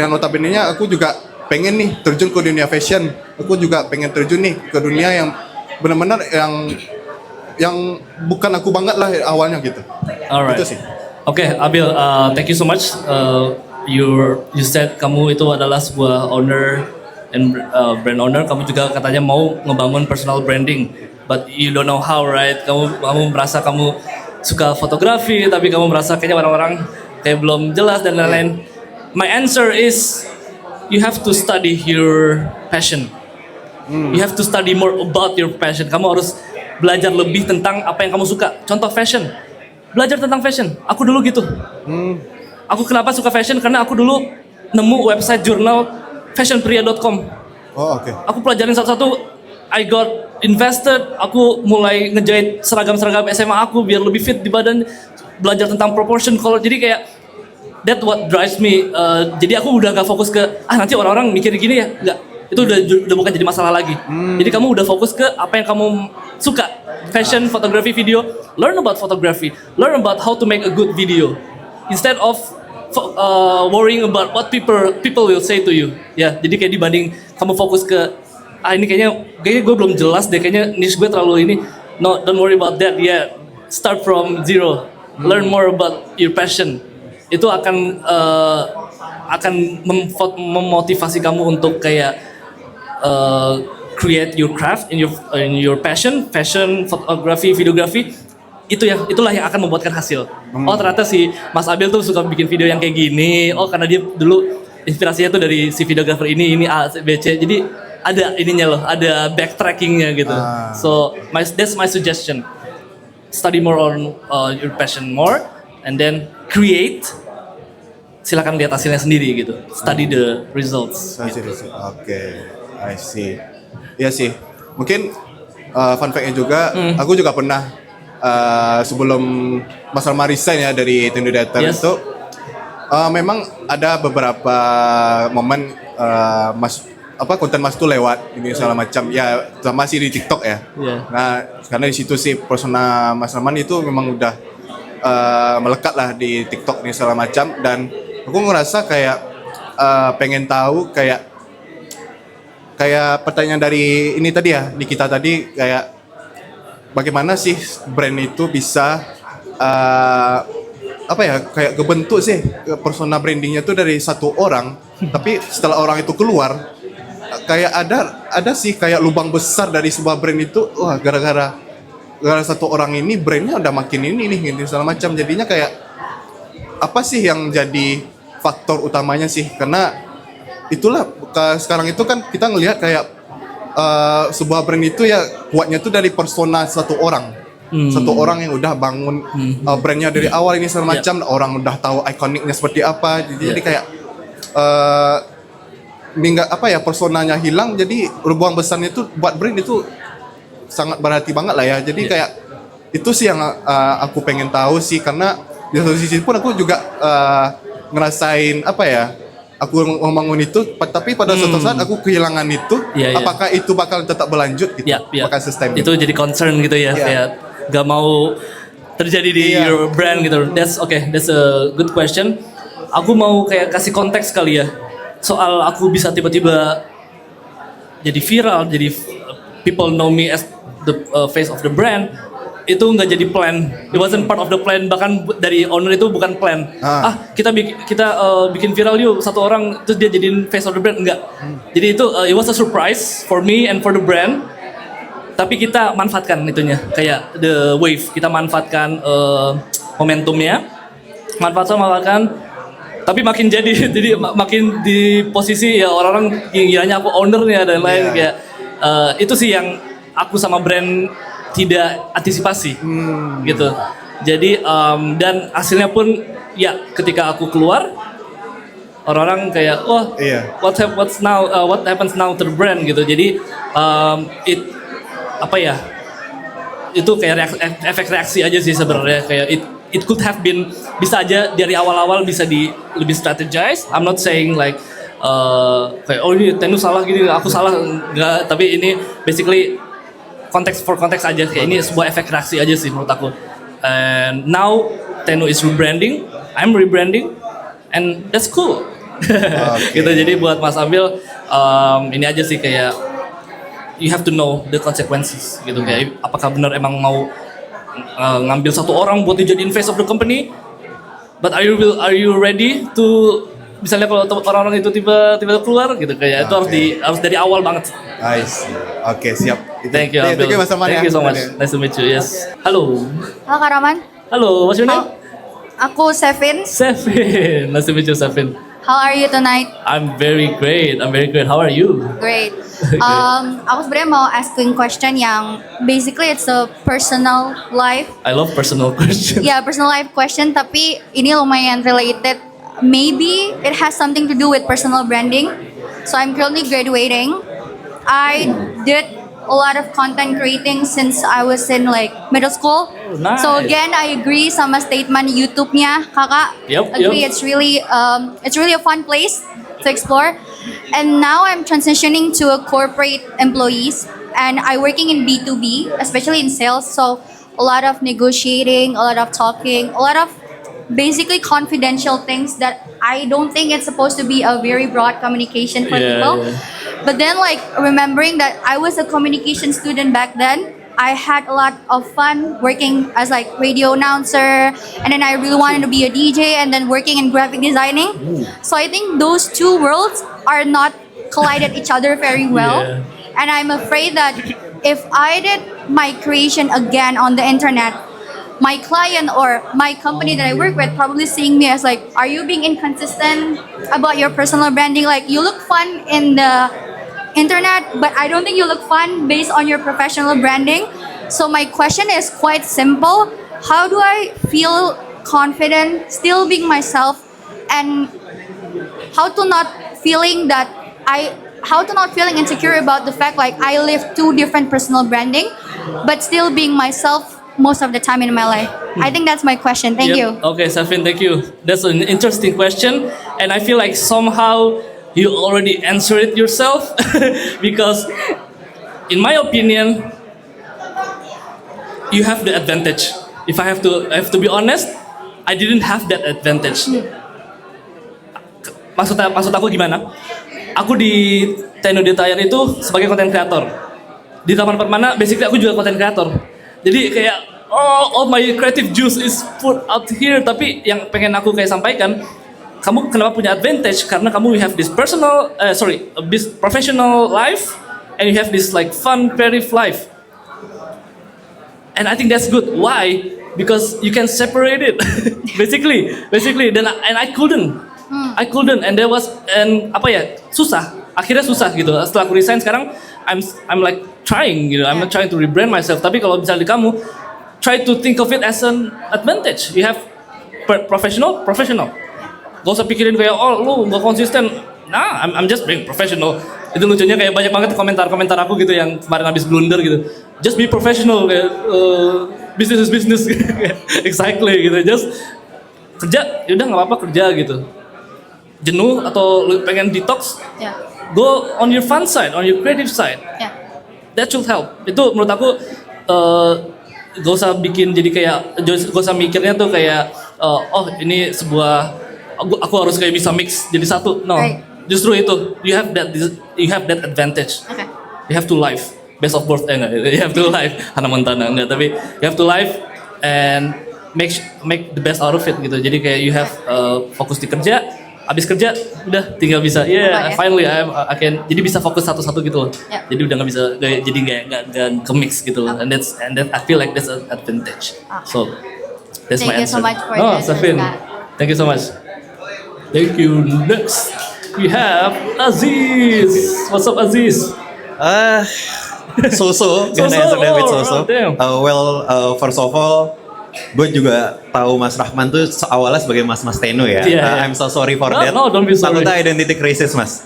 notabene-nya aku juga pengen nih terjun ke dunia fashion. Aku juga pengen terjun nih ke dunia yang benar-benar yang bukan aku banget lah awalnya gitu. Alright. Itu sih. Oke, Abil, thank you so much. You said kamu itu adalah sebuah owner and brand owner. Kamu juga katanya mau ngebangun personal branding, but you don't know how, right? Kamu merasa kamu suka fotografi, tapi kamu merasa kayaknya orang-orang kayak belum jelas dan lain-lain. My answer is you have to study your passion. You have to study more about your passion. Kamu harus belajar lebih tentang apa yang kamu suka. Contoh fashion. Belajar tentang fashion. Aku dulu gitu. Aku kenapa suka fashion? Karena aku dulu nemu website jurnal fashionpria.com. Oh oke. Aku pelajarin satu-satu. I got invested. Aku mulai ngejahit seragam-seragam SMA aku biar lebih fit di badan. Belajar tentang proportion color. Jadi kayak that what drives me. Jadi aku udah gak fokus ke nanti orang-orang mikir gini ya. Enggak. Itu udah bukan jadi masalah lagi. Jadi kamu udah fokus ke apa yang kamu suka. Fashion, fotografi, video. Learn about photography. Learn about how to make a good video. Instead of worrying about what people will say to you. Ya, jadi kayak dibanding kamu fokus ke ini kayaknya gue belum jelas deh, kayaknya niche gue terlalu ini. No, don't worry about that. Yeah, start from zero. Learn more about your passion. Itu akan memotivasi kamu untuk kayak create your craft in your passion, fashion, fotografi, videografi. Itulah yang akan membuatkan hasil. Oh ternyata si Mas Abil tuh suka bikin video yang kayak gini. Oh karena dia dulu inspirasinya tuh dari si videografer ini A, B, C. Jadi ada ininya loh, ada backtrackingnya gitu. So that's my suggestion. Study more on your passion more, and then create. Silakan lihat hasilnya sendiri gitu. Study the results. Oke, I see. Iya sih. Mungkin fun fact-nya juga, aku juga pernah sebelum Mas Rama resign ya dari Tinder Dater itu memang ada beberapa momen konten Mas tuh lewat ini segala macam ya, masih di TikTok ya. Nah karena di situ sih persona Mas Rahman itu memang udah melekat lah di TikTok ini segala macam, dan aku ngerasa kayak pengen tahu kayak pertanyaan dari ini tadi ya, di kita tadi kayak bagaimana sih brand itu bisa kayak kebentuk sih persona brandingnya tuh dari satu orang, tapi setelah orang itu keluar kayak ada sih kayak lubang besar dari sebuah brand itu, wah gara-gara satu orang ini brandnya udah makin ini nih gitu segala macam. Jadinya kayak apa sih yang jadi faktor utamanya sih, karena itulah sekarang itu kan kita ngelihat kayak sebuah brand itu ya kuatnya tuh dari persona satu orang. Satu orang yang udah bangun brandnya dari awal ini segala macam, orang udah tahu ikoniknya seperti apa. Jadi kayak personanya hilang, jadi ruang besarnya itu buat brand itu sangat berarti banget lah ya. Jadi kayak itu sih yang aku pengen tahu sih, karena di satu sisi pun aku juga ngerasain aku membangun itu, tapi pada suatu saat aku kehilangan itu. Apakah itu bakal tetap berlanjut gitu? Bakal sustain itu jadi concern gitu ya, kayak gak mau terjadi di your brand gitu. That's a good question. Aku mau kayak kasih konteks kali ya, soal aku bisa tiba-tiba jadi viral, jadi people know me as the face of the brand, itu nggak jadi plan. It wasn't part of the plan. Bahkan dari owner itu bukan plan. Kita bikin viral yuk, satu orang terus dia jadiin face of the brand, enggak. Jadi itu it was a surprise for me and for the brand. Tapi kita manfaatkan itunya, kayak the wave. Kita manfaatkan momentumnya, manfaatkan. Tapi makin jadi makin di posisi ya orang-orang kiranya aku ownernya dan lain kayak itu sih yang aku sama brand tidak antisipasi gitu. Jadi dan hasilnya pun ya ketika aku keluar orang-orang kayak what happens now to the brand gitu. Jadi itu kayak efek reaksi aja sih sebenarnya, kayak it could have been, bisa aja dari awal-awal bisa lebih strategize. I'm not saying like kayak ini Tenu salah gini, aku salah, enggak, tapi ini basically konteks aja, kayak ini sebuah efek reaksi aja sih menurut aku. And now Tenu is rebranding, I'm rebranding, and that's cool. Gitu. Jadi buat Mas Abil ini aja sih, kayak you have to know the consequences gitu, kayak apakah benar emang mau ngambil satu orang buat dijadiin face of the company, but are you ready to, misalnya kalau orang-orang itu tiba-tiba keluar gitu, kayak itu harus dari awal banget. Nice. Oke, siap. Thank you, Abil. Mas Aman. Thank you so much. Nice to meet you. Yes. Halo. Halo Kak Roman. Halo, what's your name? Aku Sevin. Sevin. Nice to meet you, Sevin. How are you tonight? I'm very great. How are you? Great. Aku sebenarnya mau asking question yang basically it's a personal life. I love personal questions. Yeah, personal life question, tapi ini lumayan related. Maybe it has something to do with personal branding. So I'm currently graduating. I did a lot of content creating since I was in like middle school. Nice. So again, I agree sama statement YouTube-nya Kakak. Agree. It's really a fun place to explore. And now I'm transitioning to a corporate employees, and I working in B2B, especially in sales. So a lot of negotiating, a lot of talking, a lot of basically confidential things that I don't think it's supposed to be a very broad communication for people. But then like remembering that I was a communication student back then, I had a lot of fun working as like radio announcer, and then I really wanted to be a DJ, and then working in graphic designing. So I think those two worlds are not collided each other very well. And I'm afraid that if I did my creation again on the internet, my client or my company that I work with probably seeing me as like, are you being inconsistent about your personal branding? Like you look fun in the internet, but I don't think you look fun based on your professional branding. So my question is quite simple. How do I feel confident still being myself, and how to not feeling insecure about the fact like I live two different personal branding but still being myself most of the time in my life? I think that's my question. Thank you. Okay, Safin, thank you. That's an interesting question, and I feel like somehow you already answered it yourself because in my opinion you have the advantage. If I have to be honest, I didn't have that advantage. Maksud aku gimana? Aku di Tenu Detailer itu sebagai content creator. Di Taman Permana basically aku juga content creator. Jadi kayak all my creative juice is put out here, tapi yang pengen aku kayak sampaikan, kamu kenapa punya advantage? Karena kamu have this professional life, and you have this like fun creative life. And I think that's good. Why? Because you can separate it. basically. Then I couldn't. And there was susah. Akhirnya susah gitu. Setelah aku resign sekarang I'm like trying gitu. I'm not trying to rebrand myself. Tapi kalau misalnya kamu try to think of it as an advantage. You have professional. Gak usah pikirin kayak lu gak konsisten. Nah, I'm just being professional. Itu lucunya kayak banyak banget komentar aku gitu yang kemarin habis blunder gitu. Just be professional, kayak business is business. Exactly gitu. Just kerja, yaudah nggak apa-apa kerja gitu. Jenuh atau pengen detox, go on your fun side, on your creative side. That should help. Itu menurut aku gak usah bikin jadi kayak, gak usah mikirnya tuh kayak ini sebuah aku harus kayak bisa mix jadi satu. No, justru itu you have that advantage. You have to live. best of both enggak, you have to live Hannah Montana enggak, tapi you have to live and make the best out of it gitu. Jadi kayak you have fokus di kerja, abis kerja udah tinggal bisa finally I can jadi bisa fokus satu-satu gitu loh. Jadi udah nggak bisa jadi nggak ke mix gitu loh. And that I feel like that's an advantage. So that's my answer. Thank you so much for Safin. Thank you so much. Thank you. Next we have Aziz. What's up Aziz? So-so, gonna answer that with so-so. First of all, gue juga tahu Mas Rahman tuh awalnya sebagai Mas Tenu ya. I'm so sorry for that. No, don't be sorry. Takutnya identity crisis, Mas.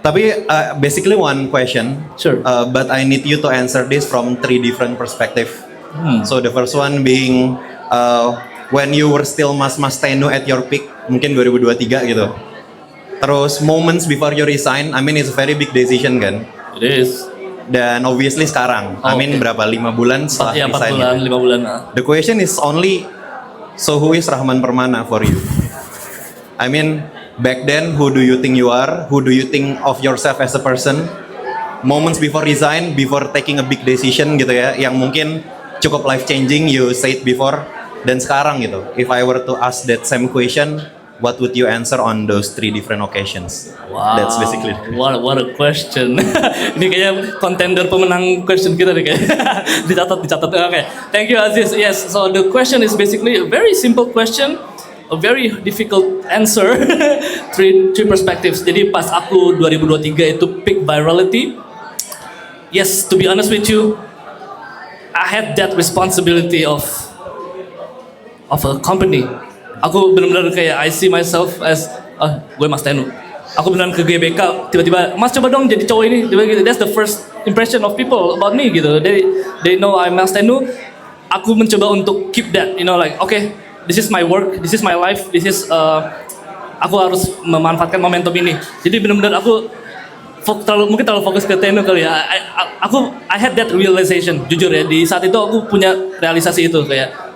Tapi basically one question. Sure. But I need you to answer this from 3 different perspective. So the first one being when you were still Mas Tenu at your peak, mungkin 2023 gitu. Terus moments before you resign, I mean it's a very big decision kan. It is. Dan obviously sekarang, I mean berapa 5 bulan setelah resign. 4 bulan. The question is only, so who is Rahman Permana for you? I mean back then, who do you think you are? Who do you think of yourself as a person? Moments before resign, before taking a big decision gitu ya, yang mungkin cukup life changing, you said before. Dan sekarang gitu, if I were to ask that same question, what would you answer on those 3 different occasions? Wow, that's basically. What a question. Ini kayaknya contender pemenang question kita nih kayak. dicatat. Okay. Thank you Aziz. Yes, so the question is basically a very simple question, a very difficult answer. three perspectives. Jadi pas aku 2023 itu peak virality. Yes, to be honest with you, I had that responsibility of a company. Aku benar-benar kayak I see myself as gue Mas Tenu. Aku beneran ke GBK tiba-tiba Mas coba dong jadi cowok ini. That's the first impression of people about me gitu. They know I'm Mas Tenu. Aku mencoba untuk keep that, you know, like okay, this is my work, this is my life, this is aku harus memanfaatkan momentum ini. Jadi benar-benar aku mungkin terlalu fokus ke Tenu kali ya. I had that realization, jujur ya, di saat itu aku punya realisasi itu kayak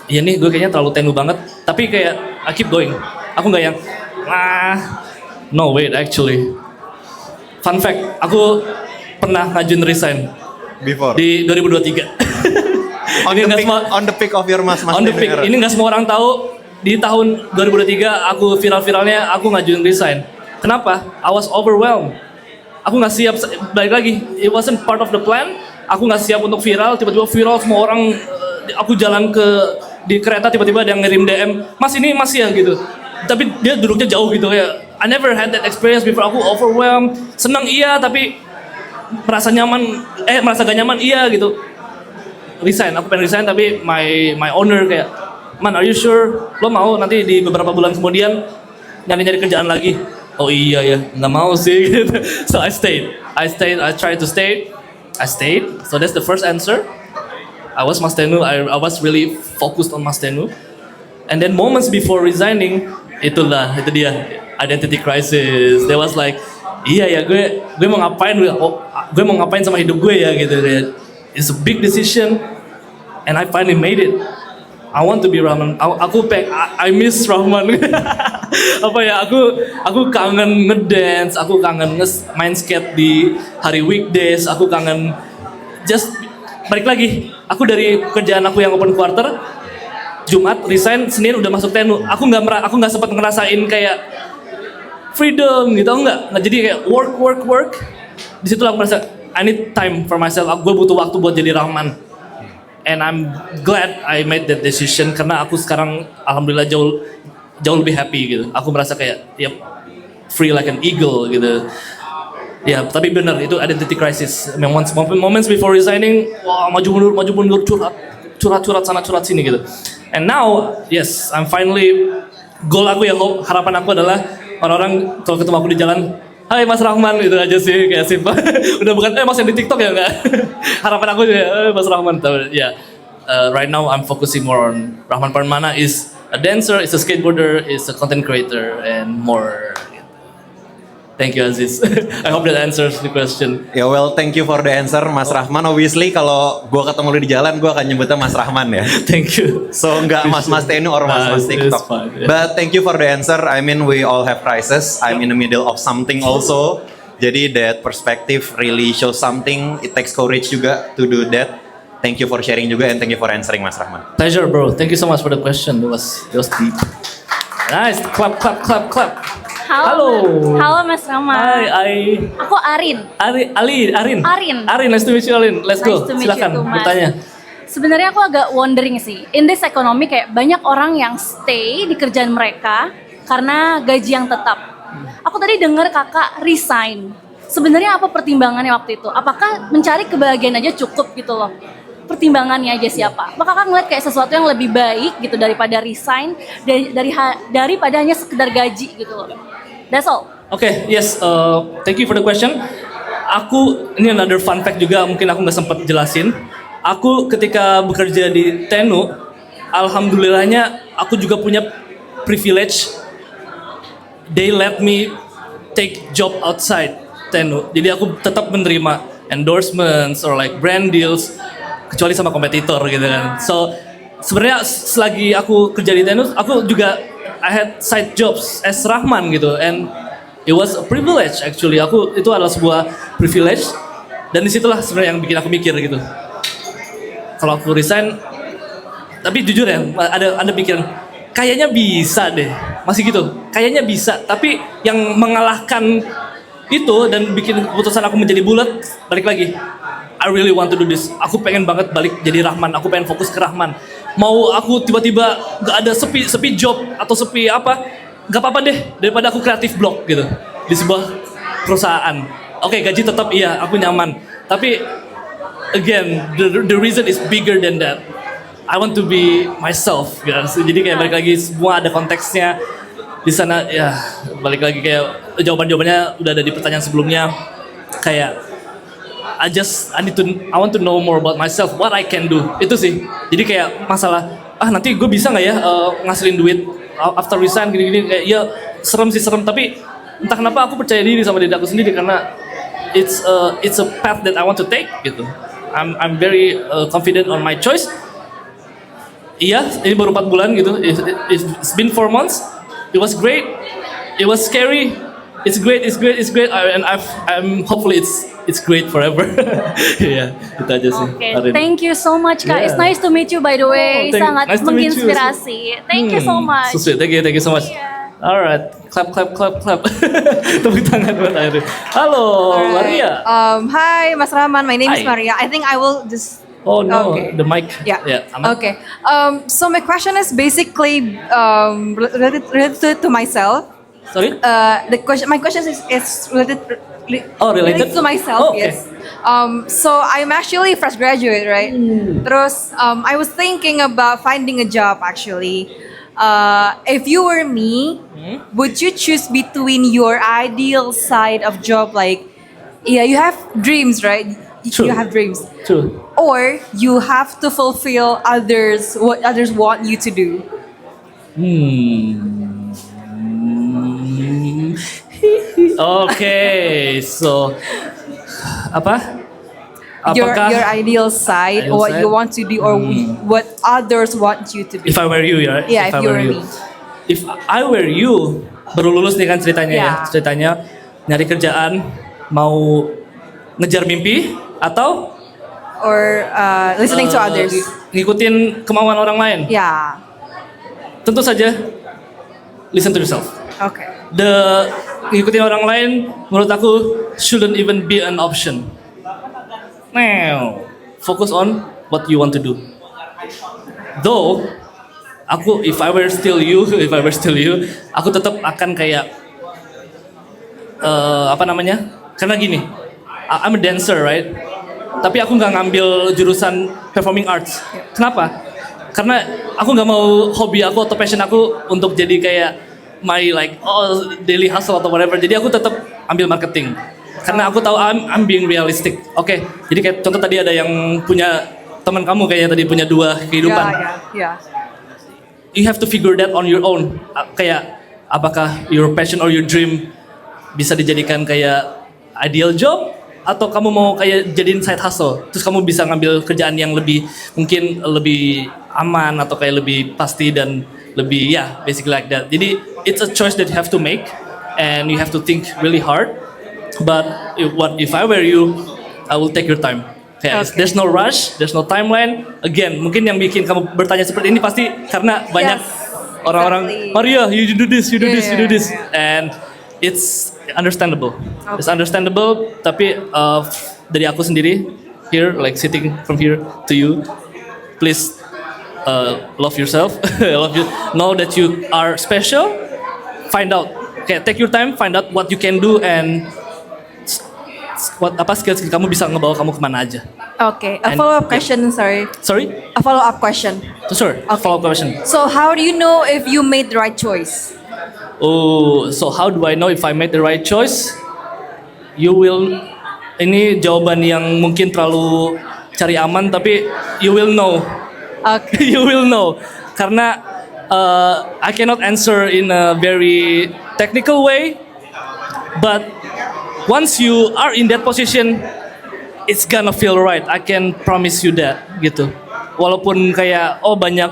iya nih gue kayaknya terlalu Tenu banget, tapi kayak I keep going. Aku nggak yang no wait actually. Fun fact, aku pernah ngajuin resign before di 2023. on the peak of your Mas on the peak. Ini nggak semua orang tahu. Di tahun 2023 aku viral-viralnya aku ngajuin resign. Kenapa? I was overwhelmed. Aku nggak siap, balik lagi. It wasn't part of the plan. Aku nggak siap untuk viral. Tiba-tiba viral semua orang. Aku jalan di kereta tiba-tiba ada yang ngirim DM, Mas ini Mas ya gitu. Tapi dia duduknya jauh gitu kayak I never had that experience before. Aku overwhelmed, senang iya tapi merasa gak nyaman iya gitu. Aku pengen resign tapi my owner kayak, man are you sure? Lo mau nanti di beberapa bulan kemudian nyari kerjaan lagi? Oh iya ya, nggak mau sih gitu. So I tried to stay. I stayed. So that's the first answer. I was Mas Tenu, I was really focused on Mas Tenu. And then moments before resigning, itu dia, identity crisis. There was like, iya ya gue mau ngapain, gue mau ngapain sama hidup gue ya gitu. It's a big decision, and I finally made it. I want to be Rahman. I miss Rahman. Apa ya? Aku kangen ngedance, aku kangen main skate di hari weekdays, aku kangen balik lagi, aku dari kerjaan aku yang open quarter, Jumat resign, Senin udah masuk Tenu. Aku nggak sempat ngerasain kayak freedom gitu, enggak. Jadi kayak work. Di situ aku merasa I need time for myself. Gue butuh waktu buat jadi Rahman. And I'm glad I made that decision karena aku sekarang alhamdulillah jauh lebih happy gitu. Aku merasa kayak free like an eagle gitu. Ya, tapi benar itu identity crisis. Moments before resigning, wah maju mundur, curhat sana curhat sini gitu. And now, yes, I'm finally goal aku ya, harapan aku adalah orang-orang kalau ketemu aku di jalan, hai Mas Rahman, itu aja sih kayak simpel. Udah bukan Mas yang di TikTok ya enggak. Harapan aku ya Mas Rahman. Ya, right now I'm focusing more on Rahman Permana is a dancer, is a skateboarder, is a content creator and more. Thank you Aziz. I hope that answers the question. Ya well, thank you for the answer Mas Rahman. Obviously kalau gue ketemu lu di jalan, gue akan nyebutnya Mas Rahman ya. Thank you. So enggak Mas Tenu or Mas TikTok. Fine, yeah. But thank you for the answer. I mean we all have crisis. I'm in the middle of something also. Jadi that perspective really shows something. It takes courage juga to do that. Thank you for sharing juga and thank you for answering Mas Rahman. Pleasure, bro. Thank you so much for the question. That was deep. Nice. Clap, clap, clap, clap. Halo. Halo Mas Rama. Hai. Aku Arin. Arin. Arin, nice to meet you, Arin. Let's go. Nice to meet you Silakan too, Mas. bertanya. Sebenarnya aku agak wondering sih. In this economy kayak banyak orang yang stay di kerjaan mereka karena gaji yang tetap. Aku tadi dengar kakak resign. Sebenarnya apa pertimbangannya waktu itu? Apakah mencari kebahagiaan aja cukup gitu loh? Pertimbangannya aja siapa? Apakah kakak ngeliat kayak sesuatu yang lebih baik gitu daripada resign daripada hanya sekedar gaji gitu loh? That's all. Oke, yes. Thank you for the question. Ini another fun fact juga, mungkin aku nggak sempat jelasin. Aku ketika bekerja di Tenu, alhamdulillahnya aku juga punya privilege. They let me take job outside Tenu. Jadi aku tetap menerima endorsements or like brand deals, kecuali sama kompetitor gitu kan. So sebenarnya selagi aku kerja di Tenu, aku juga I had side jobs as Rahman gitu, and it was a privilege actually. Itu adalah sebuah privilege, dan disitulah sebenarnya yang bikin aku mikir gitu. Kalau aku resign, tapi jujur ya, ada pikiran, kayaknya bisa deh, masih gitu, kayaknya bisa. Tapi yang mengalahkan itu dan bikin keputusan aku menjadi bulat, balik lagi, I really want to do this. Aku pengen banget balik jadi Rahman, aku pengen fokus ke Rahman. Mau aku tiba-tiba gak ada sepi job atau sepi apa, gak apa-apa deh, daripada aku kreatif block gitu di sebuah perusahaan. Oke, gaji tetap iya, aku nyaman. Tapi again, the reason is bigger than that. I want to be myself, guys. Jadi kayak balik lagi, semua ada konteksnya di sana. Ya, balik lagi kayak jawabannya udah ada di pertanyaan sebelumnya. Kayak I want to know more about myself, what I can do. Itu sih. Jadi kayak masalah, nanti gue bisa nggak ya ngasilin duit after resign gini-gini. Kayak ya serem, tapi entah kenapa aku percaya diri sama diri aku sendiri karena it's a path that I want to take gitu. I'm very confident on my choice. Iya, ini baru 4 bulan gitu. It's been 4 months. It was great. It was scary. It's great. And I'm hopefully it's great forever. Iya, itu aja sih. Okay, thank you so much Kak. Yeah. It's nice to meet you by the way. Sangat nice to meet you. menginspirasi. Thank you so much. So sweet. Thank you so much. Alright, clap. Tepuk tangan buat Arin. Halo, Maria. Hi, Mas Rahman. My name is Hi. Maria. I think I will just. Oh no, Okay. the mic. Yeah. aman. Okay. So my question is basically related to myself. Sorry? My question is related. Related to myself. Oh, okay. Yes. So I'm actually a fresh graduate, right? Terus, I was thinking about finding a job actually. If you were me, would you choose between your ideal side of job, like, you have dreams, right? True. You have dreams. True. Or you have to fulfill what others want you to do. Okay, so apa? Your Apakah ideal side, Ideal what side? you want to do, or what others want you to do. if I were you ya? Yeah, if I you were were you. me. If I were you, baru lulus nih kan ceritanya ya. Yeah. Ceritanya nyari kerjaan, mau ngejar mimpi atau Or listening to others. ngikutin kemauan orang lain. Yeah. Tentu saja listen to yourself. Okay. Ngikutin orang lain menurut aku shouldn't even be an option. Now, focus on what you want to do. Though if I were still you, aku tetap akan kayak karena gini, I'm a dancer, right? Tapi aku nggak ngambil jurusan performing arts. Kenapa? Karena aku nggak mau hobi aku atau passion aku untuk jadi kayak my daily hustle atau whatever. Jadi aku tetap ambil marketing. Karena aku tahu I'm being realistic. Oke. Jadi kayak contoh tadi ada yang punya teman kamu kayaknya tadi punya 2 kehidupan. Yeah. You have to figure that on your own. Kayak apakah your passion or your dream bisa dijadikan kayak ideal job atau kamu mau kayak jadiin side hustle. Terus kamu bisa ngambil kerjaan yang mungkin lebih aman atau kayak lebih pasti dan lebih basically like that. Jadi it's a choice that you have to make and you have to think really hard. But if I were you, I will take your time. Kayak there's no rush, there's no timeline. Again, mungkin yang bikin kamu bertanya seperti ini pasti karena banyak orang-orang, Maria, you do this, you do this, you do this, and it's understandable. It's understandable. Tapi dari aku sendiri, here, like sitting from here to you, please love yourself, know that you are special. Find out, take your time, find out what you can do and apa skill kamu bisa ngebawa kamu kemana aja. Okay, a follow-up question, sorry. Sorry? A follow-up question. Sure, follow-up question. So how do you know if you made the right choice? Oh, so how do I know if I made the right choice? Ini jawaban yang mungkin terlalu cari aman, tapi you will know. Okay. You will know. Karena I cannot answer in a very technical way, but once you are in that position, it's gonna feel right. I can promise you that, gitu. Walaupun kayak banyak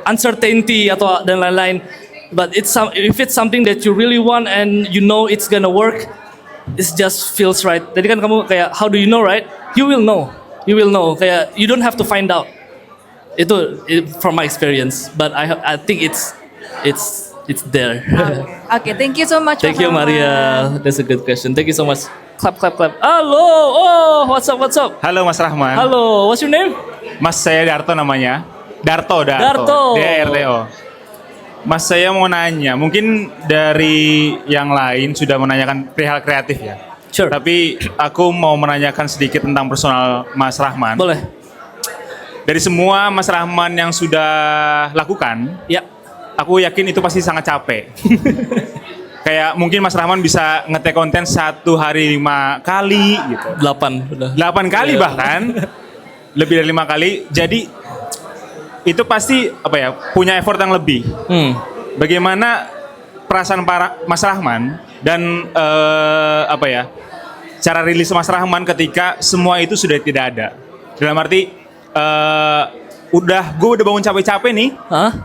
uncertainty atau dan lain-lain, but if it's something that you really want and you know it's gonna work, it just feels right. Jadi kan kamu kayak, how do you know, right? You will know. You will know. Kayak you don't have to find out. Itu from my experience, but I think it's there. Okay, thank you so much. Thank you, Maria. That's a good question. Thank you so much. Clap. Halo, what's up? Halo Mas Rahman. Halo, what's your name? Mas, saya Darto namanya. Darto. Darto. DRTO. Mas, saya mau nanya, mungkin dari yang lain sudah menanyakan perihal kreatif ya. Sure. Tapi aku mau menanyakan sedikit tentang personal Mas Rahman. Boleh. Dari semua Mas Rahman yang sudah lakukan, ya, aku yakin itu pasti sangat capek. Kayak mungkin Mas Rahman bisa ngetek konten 1 hari 5 kali gitu. 8 kali bahkan. Lebih dari 5 kali. Jadi itu pasti punya effort yang lebih. Bagaimana perasaan para Mas Rahman dan cara rilis Mas Rahman ketika semua itu sudah tidak ada. Dalam arti gue udah bangun capek-capek nih,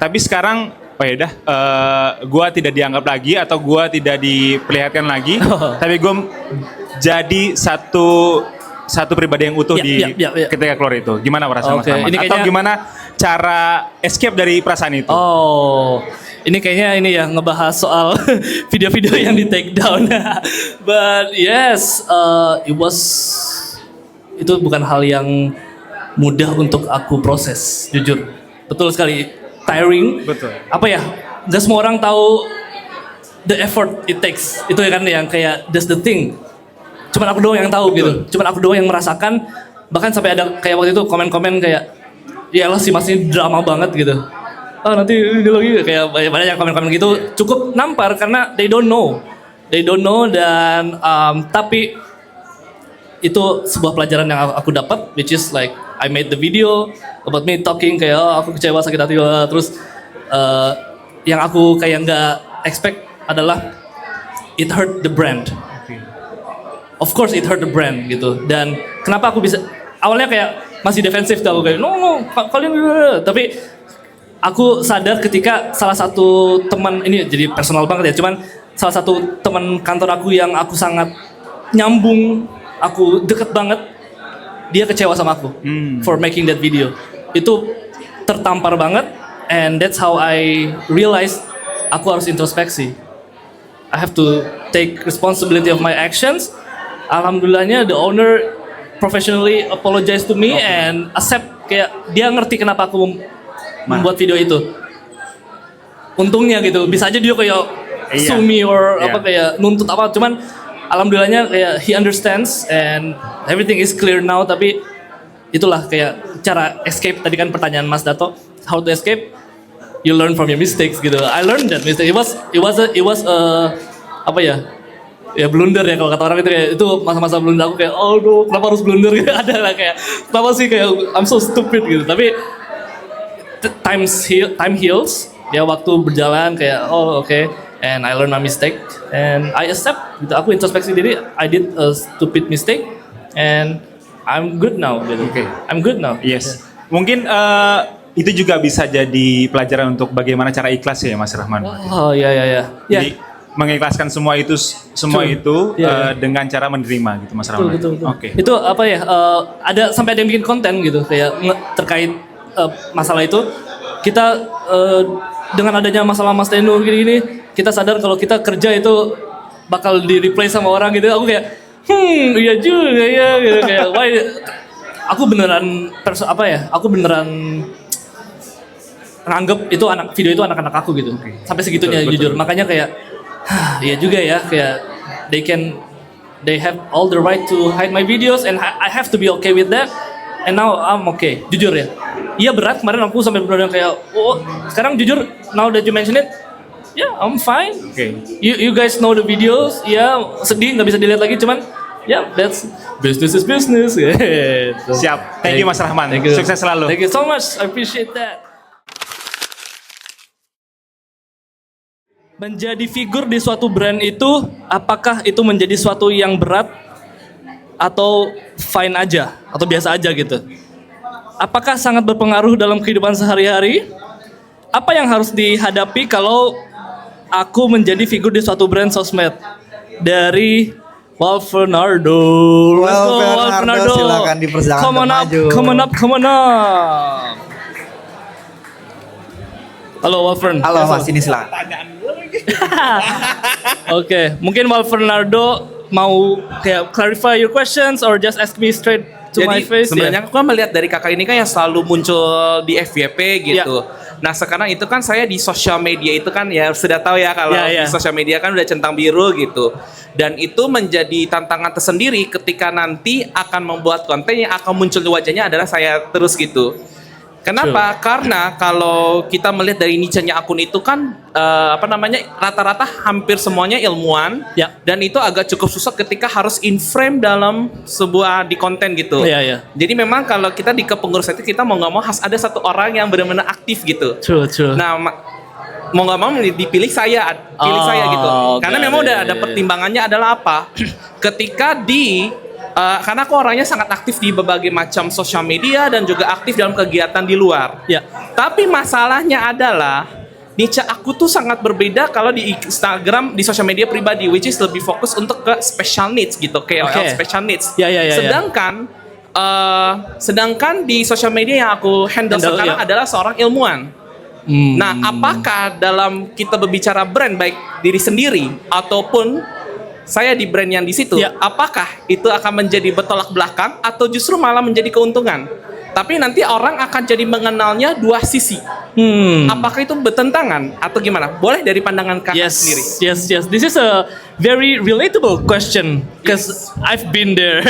tapi sekarang gue tidak dianggap lagi atau gue tidak diperlihatkan lagi, tapi gue jadi satu pribadi yang utuh ketika keluar itu. Gimana perasaan Mas Rahman? Atau gimana cara escape dari perasaan itu? Oh, ini kayaknya ngebahas soal video-video yang di take down. But yes, itu bukan hal yang mudah untuk aku proses, jujur. Betul sekali, tiring. Betul. Gak semua orang tahu the effort it takes. Itu kan yang kayak that's the thing. Cuman aku doang yang tahu gitu. Cuman aku doang yang merasakan. Bahkan sampai ada kayak waktu itu komen-komen kayak, iyalah si Mas ini drama banget gitu. Nanti ini lagi kayak banyak yang komen-komen gitu. Cukup nampar karena they don't know dan tapi itu sebuah pelajaran yang aku dapat, which is like I made the video about me talking kayak aku kecewa, sakit hati, terus yang aku kayak nggak expect adalah it hurt the brand. Of course it hurt the brand gitu. Dan kenapa aku bisa awalnya kayak masih defensif tuh, aku kayak no kalian, tapi aku sadar ketika salah satu teman, ini jadi personal banget ya, cuman salah satu teman kantor aku yang aku sangat nyambung, aku deket banget, dia kecewa sama aku for making that video. Itu tertampar banget, and that's how I realized aku harus introspeksi. I have to take responsibility of my actions. Alhamdulillahnya the owner professionally apologize to me and accept, kayak dia ngerti kenapa aku membuat video itu. Untungnya gitu, bisa aja dia kayak sue me or kayak nuntut apa, cuman alhamdulillahnya kayak he understands and everything is clear now. Tapi itulah kayak cara escape. Tadi kan pertanyaan Mas Dato, how to escape? You learn from your mistakes gitu. I learned that mistake. It was blunder ya kalau kata orang itu, kayak itu masa-masa blunder aku kayak kenapa harus blunder gitu. Ada lah kayak kenapa sih kayak I'm so stupid gitu. Tapi time heals ya, waktu berjalan kayak okay. And I learn my mistake and I accept gitu. Aku introspeksi diri, I did a stupid mistake and I'm good now gitu. I'm good now. Yes. Mungkin itu juga bisa jadi pelajaran untuk bagaimana cara ikhlas ya Mas Rahman. Oh iya. Jadi mengikhlaskan semua itu Iya. dengan cara menerima gitu Mas Rahman. Betul. Oke. Itu apa ya? Ada sampai ada yang bikin konten gitu kayak terkait masalah itu. Kita dengan adanya masalah Mas Tenu gini-gini, kita sadar kalau kita kerja itu bakal di replace sama orang gitu. Aku kayak iya juga ya gitu kayak why aku beneran aku beneran nganggep itu video itu anak-anak aku gitu. Sampai segitunya Betul. jujur. Makanya kayak iya juga ya kayak they have all the right to hide my videos and I have to be okay with that. And now I'm okay. Jujur ya. Iya berat kemarin aku sampai benar-benar kayak sekarang jujur now that you mention it, yeah, I'm fine. Oke. You guys know the videos, ya sedih nggak bisa dilihat lagi cuman that's business is business. Siap. Thank you Mas Rahman. Thank you. Sukses selalu. Thank you so much. I appreciate that. Menjadi figur di suatu brand itu, apakah itu menjadi suatu yang berat atau fine aja atau biasa aja gitu? Apakah sangat berpengaruh dalam kehidupan sehari-hari? Apa yang harus dihadapi kalau aku menjadi figur di suatu brand sosmed? Dari Walfernardo. Walfernardo, silakan dipersilakan maju. Come on up. Halo Walfern. Halo Mas, ini silakan. Oke, mungkin Walfernardo mau kayak clarify your questions or just ask me straight to my face. Sebenarnya aku kan melihat dari kakak ini kan yang selalu muncul di FYP gitu. Nah sekarang itu kan saya di sosial media itu kan ya sudah tahu ya kalau di sosial media kan udah centang biru gitu. Dan itu menjadi tantangan tersendiri ketika nanti akan membuat konten yang akan muncul di wajahnya adalah saya terus gitu. Kenapa? Karena kalau kita melihat dari niche-nya akun itu kan rata-rata hampir semuanya ilmuwan dan itu agak cukup susah ketika harus in frame dalam sebuah di konten gitu. Jadi memang kalau kita di kepengurusan itu kita mau nggak mau harus ada satu orang yang benar-benar aktif gitu. True. Nah mau nggak mau dipilih saya gitu. Karena memang udah ada pertimbangannya adalah apa? Ketika karena aku orangnya sangat aktif di berbagai macam sosial media dan juga aktif dalam kegiatan di luar. Tapi masalahnya adalah niche aku tuh sangat berbeda kalau di Instagram, di sosial media pribadi, which is lebih fokus untuk ke special needs gitu, KOL special needs. Sedangkan di sosial media yang aku handle sekarang adalah seorang ilmuwan. Nah, apakah dalam kita berbicara brand baik diri sendiri ataupun saya di brand yang di situ, apakah itu akan menjadi bertolak belakang atau justru malah menjadi keuntungan? Tapi nanti orang akan jadi mengenalnya dua sisi. Apakah itu bertentangan atau gimana? Boleh dari pandangan kakak sendiri. Yes. This is a very relatable question because I've been there.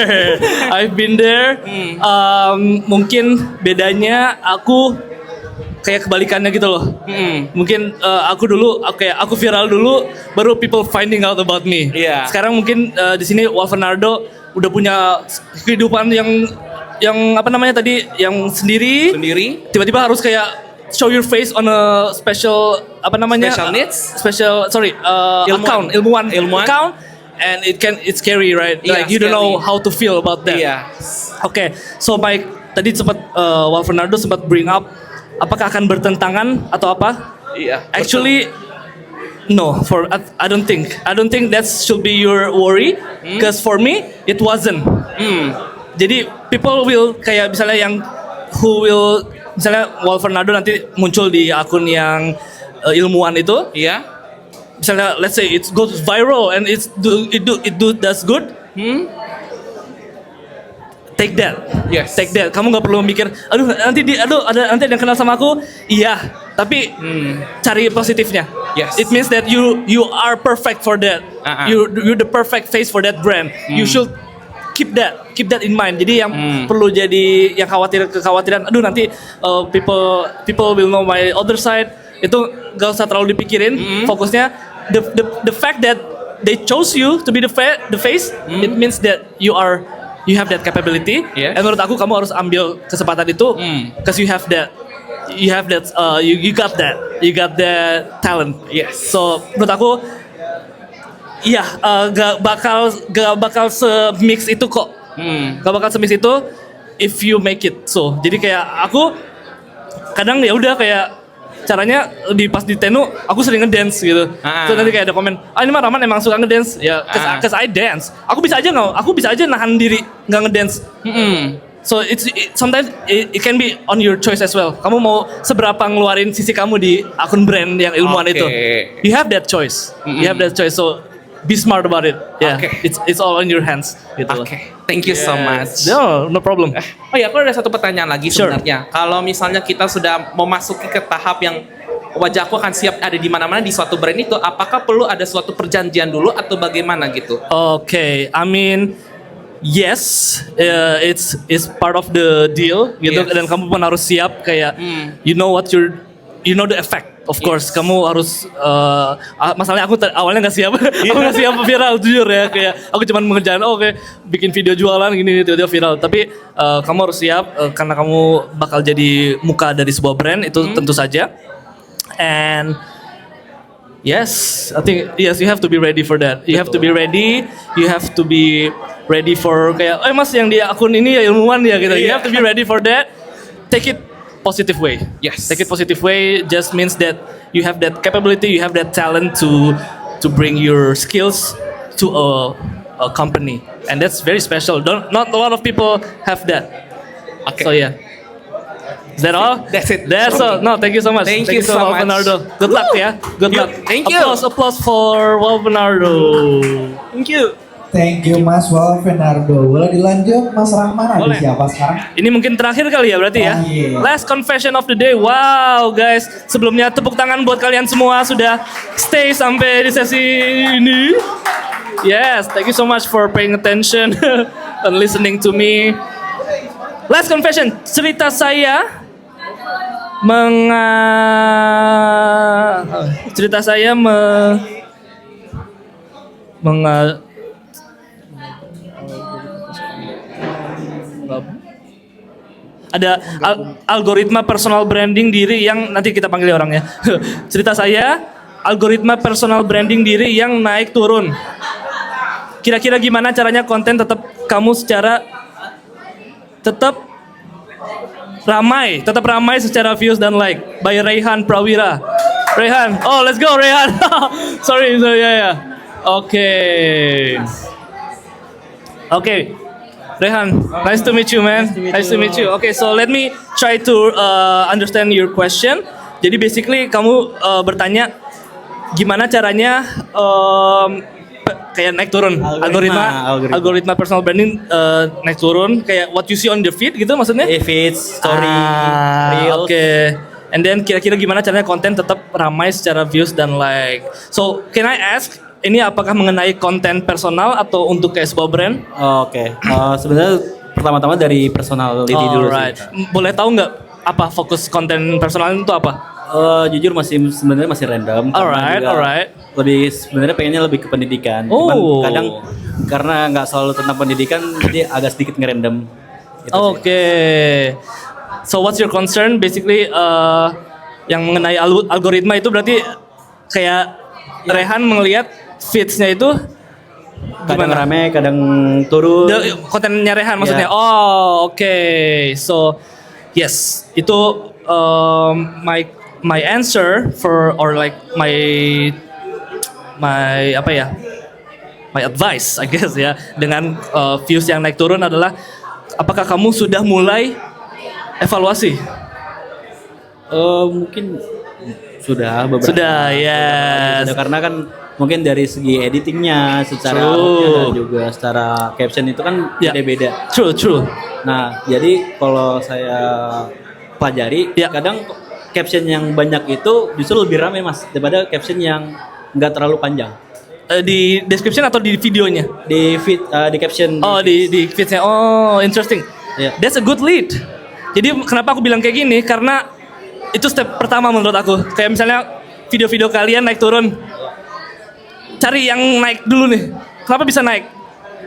Mungkin bedanya aku kayak kebalikannya gitu loh. Mungkin aku viral dulu, baru people finding out about me. Sekarang mungkin di sini Walfernardo udah punya kehidupan yang apa namanya tadi, yang sendiri. Tiba-tiba harus kayak show your face on a special Special needs? Account, ilmuwan account, and it's scary, right? Like you don't know how to feel about that. Okay, so tadi sempat Walfernardo sempat bring up apakah akan bertentangan atau apa? Actually, no. I don't think that should be your worry. Because for me, it wasn't. Jadi people will kayak misalnya misalnya Walfernardo nanti muncul di akun yang ilmuwan itu. Misalnya, let's say it goes viral and it does good. Take that. Take that. Kamu nggak perlu mikir, nanti ada yang kenal sama aku. Iya, tapi cari positifnya. It means that you are perfect for that. You're the perfect face for that brand. You should keep that in mind. Jadi yang perlu jadi yang kekhawatiran, nanti people will know my other side. Itu gak usah terlalu dipikirin. Fokusnya the fact that they chose you to be the face. It means that you have that capability. And menurut aku kamu harus ambil kesempatan itu, because you got that talent. So menurut aku, gak bakal se-mix itu kok. Gak bakal se-mix itu if you make it. So jadi kayak aku kadang ya udah kayak caranya pas di Tenu aku sering ngedance gitu. Terus nanti kayak ada komen, ini mah Rahman emang suka ngedance. Ya, cause I dance. Aku bisa aja nahan diri nggak ngedance. So sometimes it can be on your choice as well. Kamu mau seberapa ngeluarin sisi kamu di akun brand yang ilmuwan itu. You have that choice. You have that choice. So be smart about it. Yeah, it's all in your hands. Gitu. Thank you so much. No problem. Oh ya, aku ada satu pertanyaan lagi sebenarnya. Kalau misalnya kita sudah memasuki ke tahap yang wajahku akan siap ada di mana-mana di suatu brand itu, apakah perlu ada suatu perjanjian dulu atau bagaimana gitu? Okay, I mean, yes, it's part of the deal gitu. Dan kamu pun harus siap kayak you know the effect. Of course, kamu harus masalahnya aku awalnya nggak siap, aku nggak siap viral jujur ya, kayak aku cuma mengerjakan bikin video jualan gini tiba-tiba viral. Tapi kamu harus siap karena kamu bakal jadi muka dari sebuah brand itu tentu saja. And yes, I think you have to be ready for that. You have to be ready. You have to be ready for kayak, mas yang di akun ini ya ilmuwan ya gitu. You have to be ready for that. Take it positive way. Yes. Take it positive way just means that you have that capability, you have that talent to bring your skills to a company, and that's very special. Not a lot of people have that. Okay. So yeah. Is that all? That's it. That's all. No, thank you so much. Thank you so much. Bernardo. Good luck ya. Good luck. Thank you. Applause for Bernardo. Thank you. Thank you Mas Fernando. Boleh dilanjut Mas Rahman, ada siapa sekarang? Ini mungkin terakhir kali ya berarti ya. Last confession of the day. Wow guys, sebelumnya tepuk tangan buat kalian semua sudah stay sampai di sesi ini. Yes, thank you so much for paying attention and listening to me. Last confession, cerita saya ada algoritma personal branding diri yang nanti kita panggil orangnya. Cerita saya, algoritma personal branding diri yang naik turun. Kira-kira gimana caranya konten tetap ramai secara views dan like. By Rehan Prawira. Rehan, let's go Rehan. sorry ya. Okay. Rehan, nice to meet you, man. Nice to meet you. Okay, so let me try to understand your question. Jadi basically kamu bertanya gimana caranya kayak naik turun algoritma personal branding naik turun kayak what you see on the feed gitu maksudnya? Feed, story, reels. Okay. And then kira-kira gimana caranya konten tetap ramai secara views dan like. So can I ask? Ini apakah mengenai konten personal atau untuk kayak sebuah brand? Oke. Sebenarnya pertama-tama dari personality dulu sih. Boleh tahu nggak apa fokus konten personal itu apa? Jujur sebenarnya masih random. Alright. Lebih sebenarnya pengennya lebih ke pendidikan. Cuman kadang karena nggak selalu tentang pendidikan, jadi agak sedikit ngerandom. Oke. So what's your concern? Basically yang mengenai algoritma itu berarti kayak Rehan melihat feeds-nya itu kadang rame, kadang turun. Kontennya Rehan maksudnya. Okay. So yes, itu my answer for or like my advice I guess ya dengan views yang naik turun adalah apakah kamu sudah mulai evaluasi? Mungkin sudah beberapa. Sudah, yes. Karena kan mungkin dari segi editingnya, secara outputnya dan juga secara caption itu kan beda-beda. True. Nah, jadi kalau saya pelajari, kadang caption yang banyak itu justru lebih ramai mas daripada caption yang nggak terlalu panjang. Di description atau di videonya? Di feed, di caption. Di feednya. Interesting. That's a good lead. Jadi kenapa aku bilang kayak gini? Karena itu step pertama menurut aku. Kayak misalnya video-video kalian naik turun. Cari yang naik dulu nih. Kenapa bisa naik?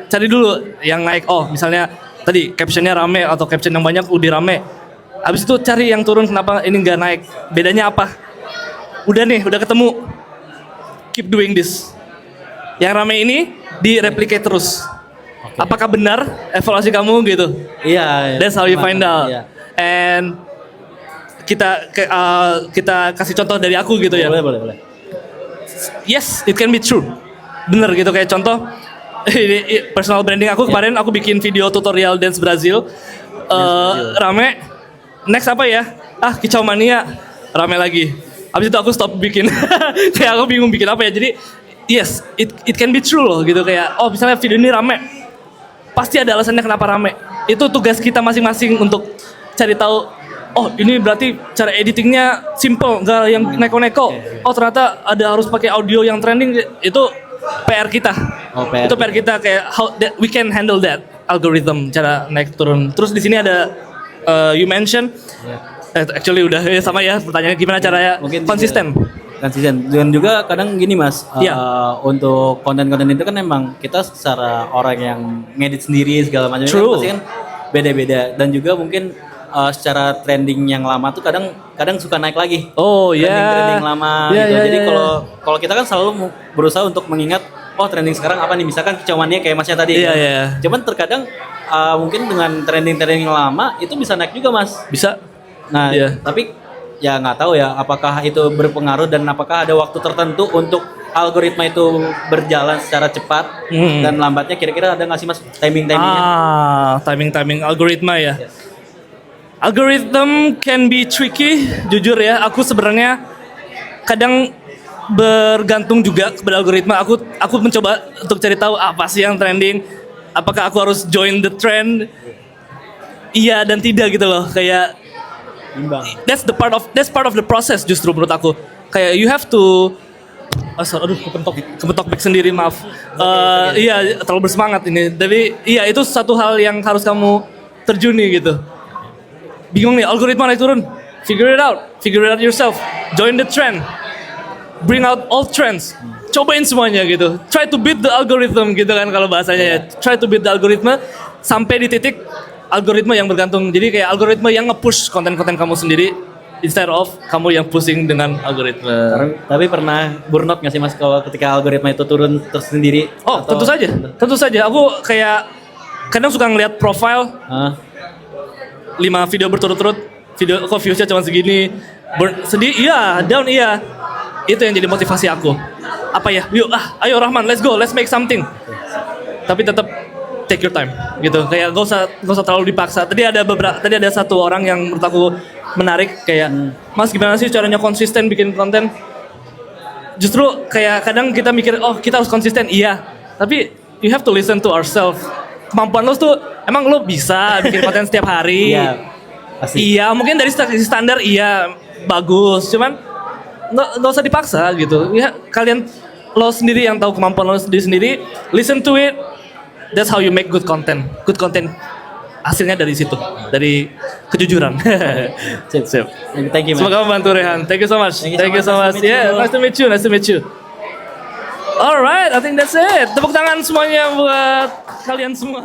Cari dulu yang naik. Misalnya tadi captionnya rame atau caption yang banyak lebih rame. Habis itu cari yang turun, kenapa ini nggak naik? Bedanya apa? Udah ketemu. Keep doing this. Yang rame ini di-replicate terus. Apakah benar evaluasi kamu gitu? Iya. That's how you find out. Iya. And kita kasih contoh dari aku gitu ya. Boleh. Yes, it can be true. Bener gitu, kayak contoh ini personal branding aku kemarin aku bikin video tutorial dance Brazil. Rame. Next apa ya? Kicau Mania. Rame lagi. Abis itu aku stop bikin. Kayak aku bingung bikin apa ya. Jadi yes, it can be true loh gitu, kayak misalnya video ini rame. Pasti ada alasannya kenapa rame. Itu tugas kita masing-masing untuk cari tahu. Oh, ini berarti cara editingnya simple, nggak yang neko-neko. Oh, ternyata ada harus pakai audio yang trending. Itu PR kita. Itu PR kita, kayak how that we can handle that algorithm, cara naik turun. Terus di sini ada you mention, actually udah sama ya pertanyaannya, gimana caranya konsisten. Dan juga kadang gini mas, untuk konten-konten itu kan emang kita secara orang yang ngedit sendiri segala macam kan pasti kan beda-beda, dan juga mungkin secara trending yang lama tuh kadang suka naik lagi. Trending lama gitu. Jadi kalau kita kan selalu berusaha untuk mengingat trending sekarang apa nih, misalkan kicauannya kayak masnya tadi. Cuman terkadang mungkin dengan trending lama itu bisa naik juga mas. Bisa. Nah, tapi ya nggak tahu ya apakah itu berpengaruh dan apakah ada waktu tertentu untuk algoritma itu berjalan secara cepat dan lambatnya, kira-kira ada nggak sih mas timingnya? Timing algoritma ya. Algorithm can be tricky, jujur ya. Aku sebenarnya kadang bergantung juga kepada algoritma. Aku mencoba untuk cari tahu apa sih yang trending. Apakah aku harus join the trend? Iya dan tidak gitu loh. Kayak that's part of the process justru menurut aku. Kayak you have to kepentok back sendiri, maaf. Iya, terlalu bersemangat ini. Tapi iya itu satu hal yang harus kamu terjuni gitu. Bingung nih algoritma naik turun. Figure it out yourself. Join the trend. Bring out all trends. Cobain semuanya gitu. Try to beat the algorithm gitu kan kalau bahasanya ya. Try to beat the algoritma sampai di titik algoritma yang bergantung. Jadi kayak algoritma yang nge-push konten-konten kamu sendiri instead of kamu yang pusing dengan algoritma. Tapi pernah burnout nggak sih mas kalau ketika algoritma itu turun tersendiri? Tentu saja. Aku kayak kadang suka ngeliat profile 5 video berturut-turut, kok viewsnya cuma segini, sedih, down, itu yang jadi motivasi aku. Apa ya, ayo Rahman, let's go, let's make something. Tapi tetap take your time, gitu. Kayak gak usah terlalu dipaksa. Tadi ada satu orang yang menurut aku menarik, kayak mas gimana sih caranya konsisten bikin konten? Justru kayak kadang kita mikir, kita harus konsisten, tapi you have to listen to ourselves. Kemampuan lo tuh emang lo bisa bikin konten setiap hari. Iya, mungkin dari standar bagus, cuman nggak usah dipaksa gitu. Ya kalian lo sendiri yang tahu kemampuan lo sendiri, listen to it. That's how you make good content. Good content hasilnya dari situ, dari kejujuran. Sip. Thank you. Semoga membantu Rehan. Thank you so much. Thank you so much. Yeah, nice to meet you. Alright, I think that's it. Tepuk tangan semuanya buat kalian semua.